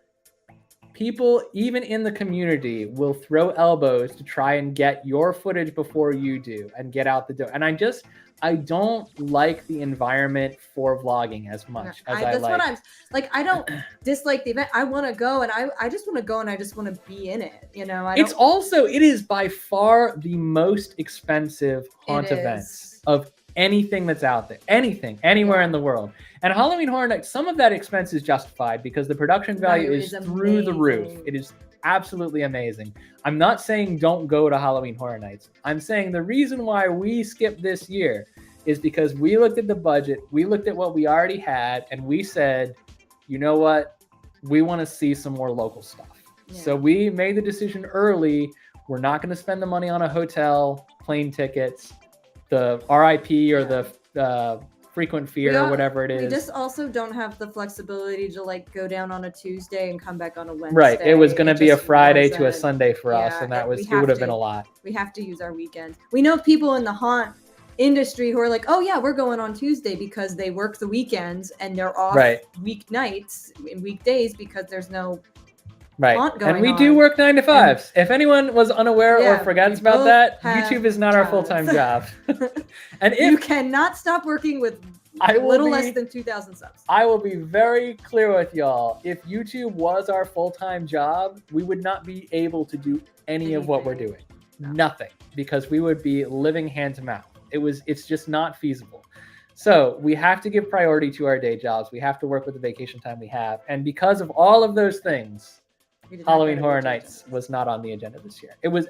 even in the community will throw elbows to try and get your footage before you do and get out the door. And I don't like the environment for vlogging as much as I like. That's what I'm like. I don't dislike the event. I want to go, and I just want to go, and I just want to be in it. It is by far the most expensive haunt events of anything that's out there, anywhere in the world. And Halloween Horror Nights, some of that expense is justified because the production value is through the roof. It is absolutely amazing. I'm not saying don't go to Halloween Horror Nights. I'm saying the reason why we skipped this year is because we looked at the budget, we looked at what we already had, and we said, you know what? We want to see some more local stuff. Yeah. So we made the decision early. We're not going to spend the money on a hotel, plane tickets, the RIP or the frequent fear or whatever it is. We just also don't have the flexibility to like go down on a Tuesday and come back on a Wednesday. Right. It was going to be a Friday to a Sunday for us, and it would have been a lot. We have to use our weekends. We know people in the haunt industry who are like, oh yeah, we're going on Tuesday because they work the weekends and they're off weeknights and weekdays because there's no haunt going on. And we do work 9 to 5s. If anyone was unaware or forgets about that, YouTube is not our full-time job. And you cannot stop working with A little less than 2,000 subs. I will be very clear with y'all. If YouTube was our full-time job, we would not be able to do anything of what we're doing. No. Nothing, because we would be living hand to mouth. It's just not feasible. So we have to give priority to our day jobs. We have to work with the vacation time we have. And because of all of those things, Halloween Horror Nights was not on the agenda this year. It was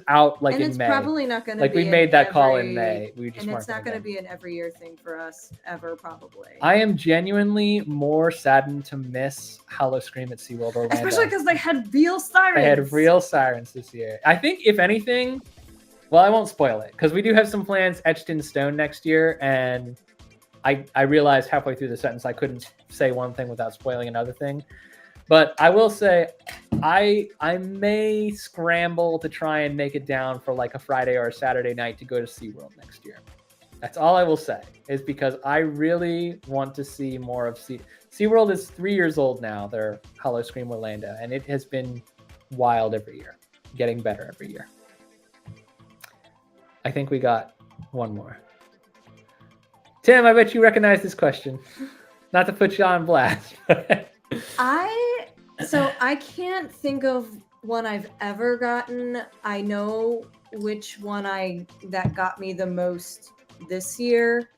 out like in May. And it's probably not going to be we made that call in May. And it's not going to be an every year thing for us ever, probably. I am genuinely more saddened to miss howl-o-scream at SeaWorld Orlando. Especially because they had real sirens. They had real sirens this year. I think if anything, well, I won't spoil it because we do have some plans etched in stone next year, and I realized halfway through the sentence I couldn't say one thing without spoiling another thing. But I will say I may scramble to try and make it down for like a Friday or a Saturday night to go to SeaWorld next year. That's all I will say, is because I really want to see more of SeaWorld is 3 years old now, their howl-o-scream Orlando, and it has been wild every year, getting better every year. I think we got one more. Tim, I bet you recognize this question. Not to put you on blast. I can't think of one I've ever gotten. I know which one that got me the most this year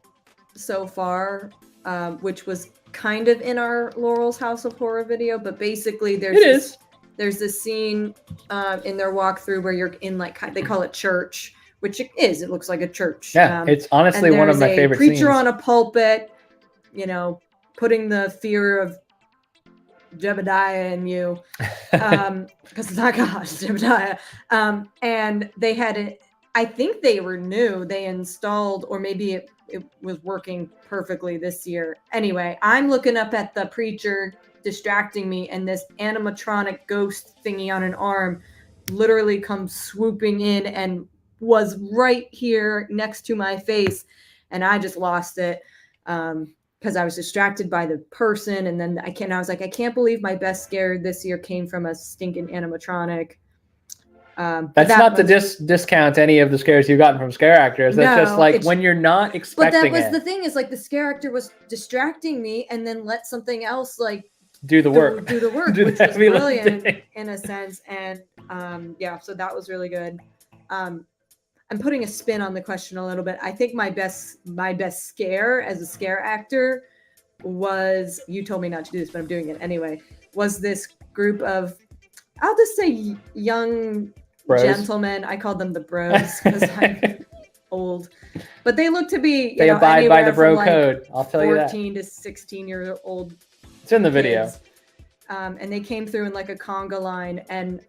so far, which was kind of in our Laurel's House of Horror video, but basically there's this scene in their walkthrough where you're in they call it church, which it is. It looks like a church. Yeah, it's honestly one of my favorite scenes. Preacher on a pulpit, putting the fear of Jebediah in you, because it's not God, it's Jebediah. And they had I think they were new. They installed, or maybe it was working perfectly this year. Anyway, I'm looking up at the preacher distracting me, and this animatronic ghost thingy on an arm literally comes swooping in and was right here next to my face, and I just lost it. Because I was distracted by the person, and then I was like, I can't believe my best scare this year came from a stinking animatronic. That's not to discount any of the scares you've gotten from scare actors. That's just when you're not expecting it. But that was the thing, is the scare actor was distracting me and then let something else do the work, which was brilliant in a sense. And so that was really good. I'm putting a spin on the question a little bit. I think my best scare as a scare actor was, you told me not to do this, but I'm doing it anyway, was this group of, I'll just say young bros. Gentlemen. I called them the bros because I'm old. But they look to be, they abide by the bro code. I'll tell you that. 14 to 16-year-old. It's in the video. And they came through in a conga line, and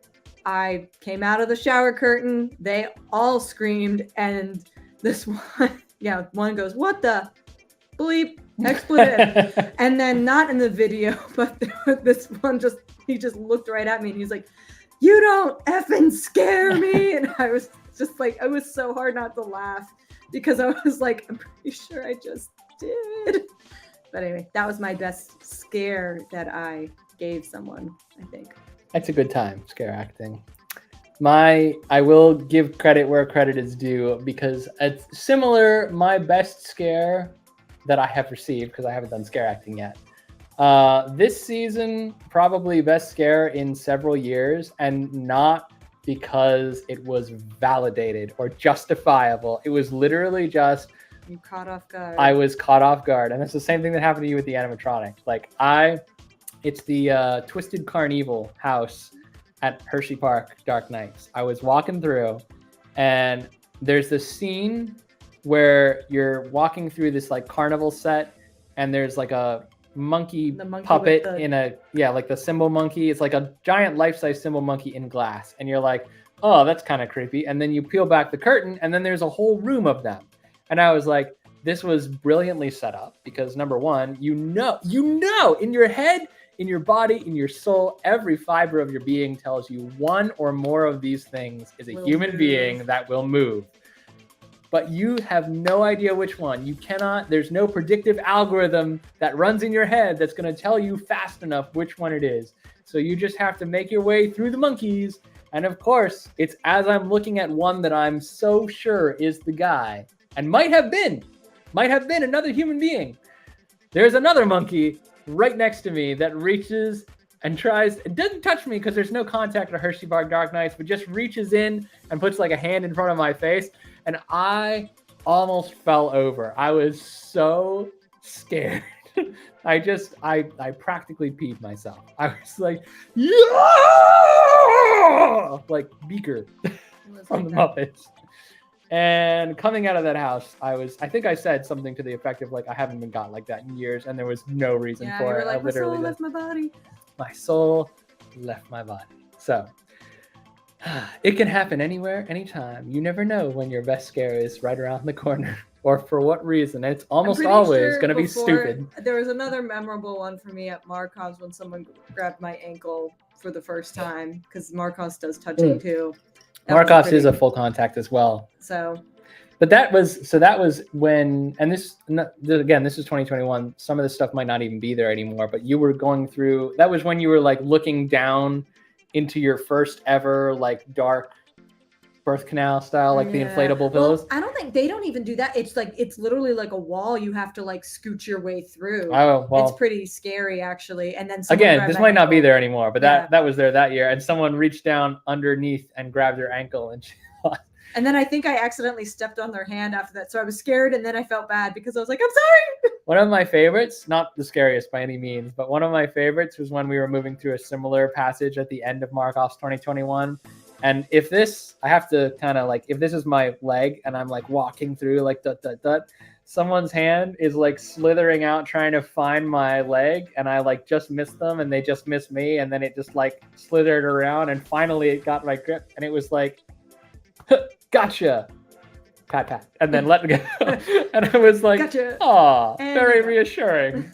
I came out of the shower curtain. They all screamed, and this one goes, "What the bleep?" Expletive. And then, not in the video, but this one he just looked right at me, and he's like, "You don't effing scare me!" And I was just it was so hard not to laugh, because I was like, I'm pretty sure I just did. But anyway, that was my best scare that I gave someone, I think. That's a good time, scare acting. I will give credit where credit is due, because it's similar. My best scare that I have received, because I haven't done scare acting yet, this season, probably best scare in several years, and not because it was validated or justifiable. It was literally just, you caught off guard. I was caught off guard. And it's the same thing that happened to you with the animatronic. It's the Twisted Carnival house at Hershey Park Dark Nights. I was walking through, and there's this scene where you're walking through this carnival set, and there's a monkey puppet the cymbal monkey. It's a giant life-size cymbal monkey in glass, and you're like, oh, that's kind of creepy. And then you peel back the curtain, and then there's a whole room of them. And I was like, this was brilliantly set up, because number one, you know in your head, in your body, in your soul, every fiber of your being tells you one or more of these things is a human being that will move. But you have no idea which one. You cannot, there's no predictive algorithm that runs in your head that's going to tell you fast enough which one it is. So you just have to make your way through the monkeys. And of course, it's as I'm looking at one that I'm so sure is the guy, and might have been another human being. There's another monkey right next to me that reaches and tries. It doesn't touch me because there's no contact to Hershey Bar Dark Knights, but just reaches in and puts like a hand in front of my face, and I almost fell over. I was so scared. I practically peed myself. I was like, yeah, like Beaker from the Muppets. And coming out of that house, I think I said something to the effect of like, I haven't been got like that in years, and there was no reason for it. Like, I literally my soul left my body. My soul left my body. So it can happen anywhere, anytime. You never know when your best scare is right around the corner, or for what reason. It's almost always going to be stupid. There was another memorable one for me at Markov's when someone grabbed my ankle for the first time, because Markov's does touching too. Markov's is a full contact as well. So, but that was when, and this is 2021. Some of this stuff might not even be there anymore, but you were going through, that was when you were like looking down into your first ever like dark birth canal style, like the inflatable pillows. I don't think they don't even do that. It's literally like a wall you have to like scooch your way through. Oh, well, it's pretty scary actually. And then again, this might not be there anymore, but that was there that year, and someone reached down underneath and grabbed your ankle, and and then I think I accidentally stepped on their hand after that, so I was scared, and then I felt bad because I was like, I'm sorry. One of my favorites, not the scariest by any means, but one of my favorites was when we were moving through a similar passage at the end of Markov's 2021. And if this, I have to kind of like, if this is my leg and I'm like walking through like someone's hand is like slithering out trying to find my leg, and I like just missed them and they just missed me, and then it just like slithered around and finally it got my grip, and it was like, gotcha, pat, and then let me go. And I was like, gotcha. Aw, very reassuring.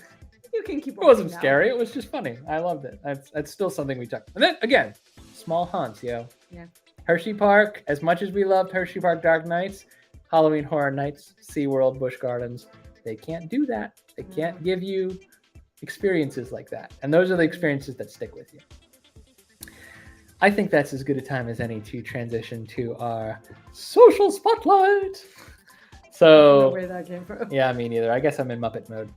You can keep. It wasn't scary. It was just funny. I loved it. That's still something we took. And then again, small haunts, yo. Yeah. Hershey Park, as much as we loved Hershey Park Dark Nights, Halloween Horror Nights, SeaWorld, Busch Gardens, they can't do that. They can't give you experiences like that. And those are the experiences that stick with you. I think that's as good a time as any to transition to our social spotlight. So, I don't know where that came from. Yeah, me neither. I guess I'm in Muppet mode.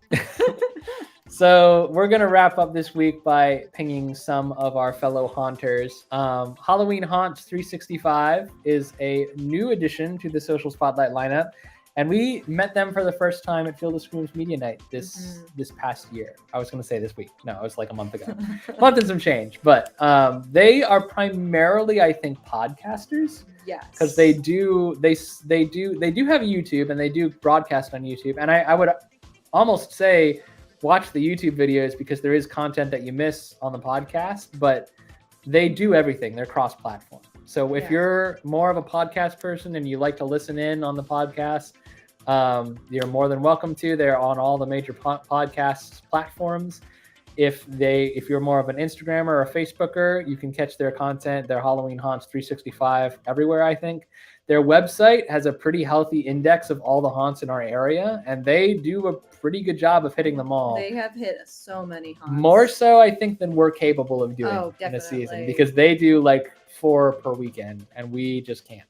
So we're going to wrap up this week by pinging some of our fellow haunters. Halloween Haunts 365 is a new addition to the Social Spotlight lineup, and we met them for the first time at Field of Screams Media Night this past year. I was going to say this week. No, it was like a month ago. Month and some change. But they are primarily, I think, podcasters. Yes. Because they do have a YouTube, and they do broadcast on YouTube. And I would almost say watch the YouTube videos, because there is content that you miss on the podcast, but they do everything. They're cross-platform. So if you're more of a podcast person and you like to listen in on the podcast, you're more than welcome to. They're on all the major podcast platforms. If you're more of an Instagrammer or a Facebooker, you can catch their content, their Halloween Haunts 365 everywhere, I think. Their website has a pretty healthy index of all the haunts in our area, and they do a pretty good job of hitting them all. They have hit so many haunts. More so, I think, than we're capable of doing in a season, because they do like 4 per weekend, and we just can't.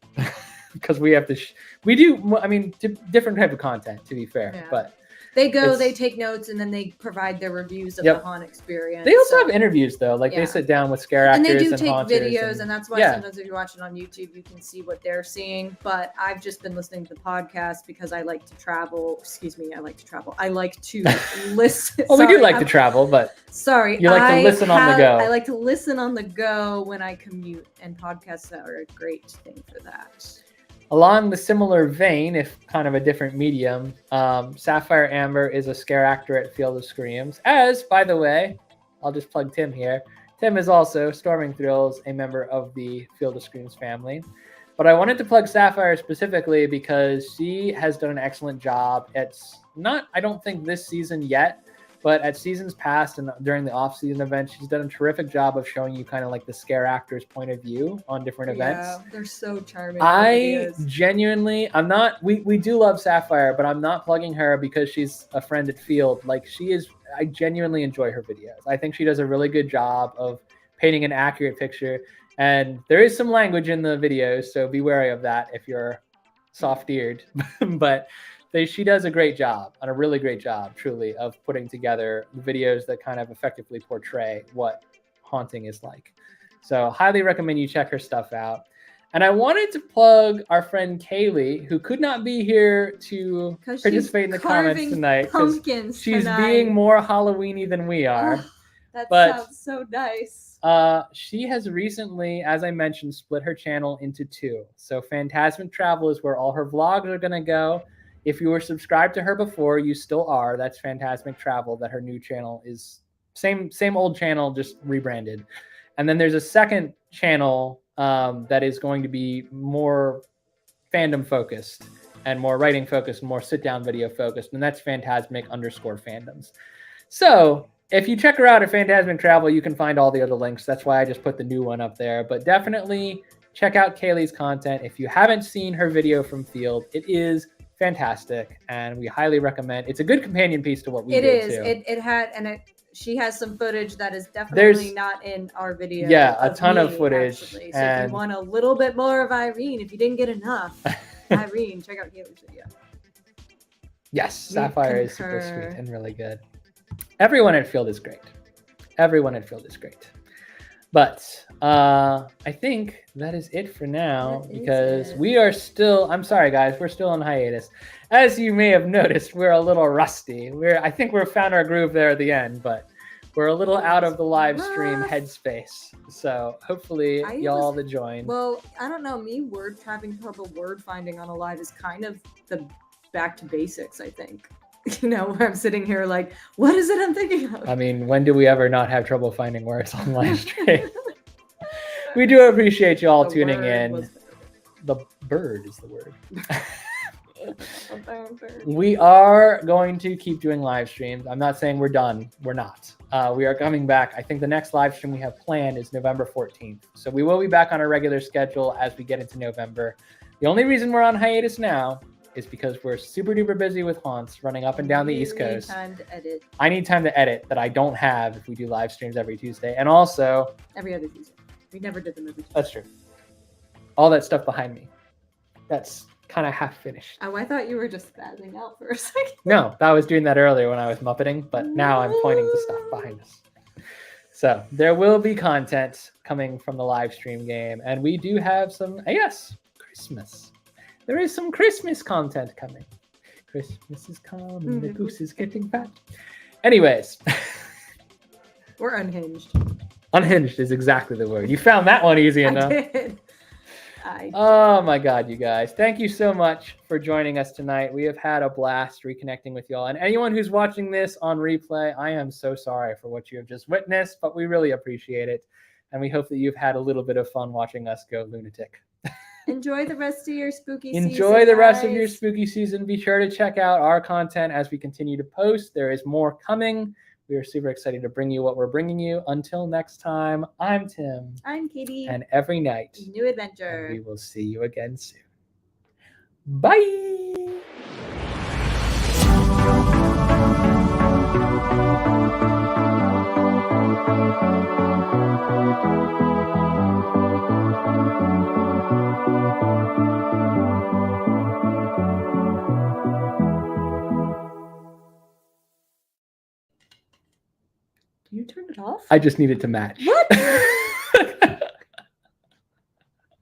Because we have to, different type of content, to be fair, but they take notes, and then they provide their reviews of the haunt experience. They also have interviews, though. Like they sit down with scare actors and they do take videos, and that's why sometimes if you're watching on YouTube, you can see what they're seeing. But I've just been listening to the podcast because I like to travel. Excuse me, I like to travel. I like to listen. Well, we do like to travel, but you like to listen on the go. I like to listen on the go when I commute, and podcasts are a great thing for that. Along the similar vein, if kind of a different medium, Sapphire Amber is a scare actor at Field of Screams. As, by the way, I'll just plug Tim here. Tim is also, Storming Thrills, a member of the Field of Screams family. But I wanted to plug Sapphire specifically because she has done an excellent job. It's not, I don't think, this season yet, but at seasons past and during the off-season events, she's done a terrific job of showing you kind of like the scare actor's point of view on different events. Yeah, they're so charming. I genuinely, we do love Sapphire, but I'm not plugging her because she's a friend at Field. Like, she is, I genuinely enjoy her videos. I think she does a really good job of painting an accurate picture. And there is some language in the videos, so be wary of that if you're soft-eared. But she does a great job, and a really great job, truly, of putting together videos that kind of effectively portray what haunting is like. So highly recommend you check her stuff out. And I wanted to plug our friend Kaylee, who could not be here to participate in the comments tonight because she's being more Halloweeny than we are. Oh, that sounds so nice. She has recently, as I mentioned, split her channel into two. So Phantasmic Travel is where all her vlogs are going to go. If you were subscribed to her before, you still are. That's Phantasmic Travel. That her new channel is same old channel, just rebranded. And then there's a second channel that is going to be more fandom focused and more writing focused, more sit down video focused, and that's Phantasmic_fandoms. So if you check her out at Phantasmic Travel, you can find all the other links. That's why I just put the new one up there. But definitely check out Kaylee's content. If you haven't seen her video from Field, it is fantastic, and we highly recommend. It's a good companion piece to what we did too. It had, and she has some footage that is definitely not in our video. Yeah, a ton of footage. Actually. So if you want a little bit more of Irene, if you didn't get enough Irene, check out Kaylee's video. Yes, Sapphire is super sweet and really good. Everyone at Field is great. Everyone at Field is great. But I think that is it for now because we are still, I'm sorry guys, we're still on hiatus. As you may have noticed, we're a little rusty. I think we've found our groove there at the end, but we're a little out of the live stream headspace. So hopefully y'all that joined. Well, I don't know, having trouble word finding on a live is kind of the back to basics, I think. You know, where I'm sitting here like, what is it I'm thinking of? I mean, when do we ever not have trouble finding words on live stream? We do appreciate you all tuning in. The bird is the word. We are going to keep doing live streams. I'm not saying we're done. We're not. We are coming back. I think the next live stream we have planned is November 14th. So we will be back on a regular schedule as we get into November. The only reason we're on hiatus now is because we're super duper busy with haunts running up and down the East Coast. Time to edit. I need time to edit that I don't have if we do live streams every Tuesday. And also every other Tuesday. We never did them every Tuesday. That's true. All that stuff behind me. That's kind of half finished. Oh, I thought you were just spazzing out for a second. No, I was doing that earlier when I was muppeting, but now I'm pointing to stuff behind us. So there will be content coming from the live stream game. And we do have some, yes, Christmas. There is some Christmas content coming. Christmas is coming, the goose is getting fat. Anyways. We're unhinged. Unhinged is exactly the word. You found that one easy enough. I did. Oh my God, you guys. Thank you so much for joining us tonight. We have had a blast reconnecting with y'all. And anyone who's watching this on replay, I am so sorry for what you have just witnessed, but we really appreciate it. And we hope that you've had a little bit of fun watching us go lunatic. Enjoy the rest of your spooky season. Enjoy the rest of your spooky season. Be sure to check out our content as we continue to post. There is more coming. We are super excited to bring you what we're bringing you. Until next time, I'm Tim. I'm Katie. And every night, new adventure. And we will see you again soon. Bye. You turned it off? I just needed to match. What?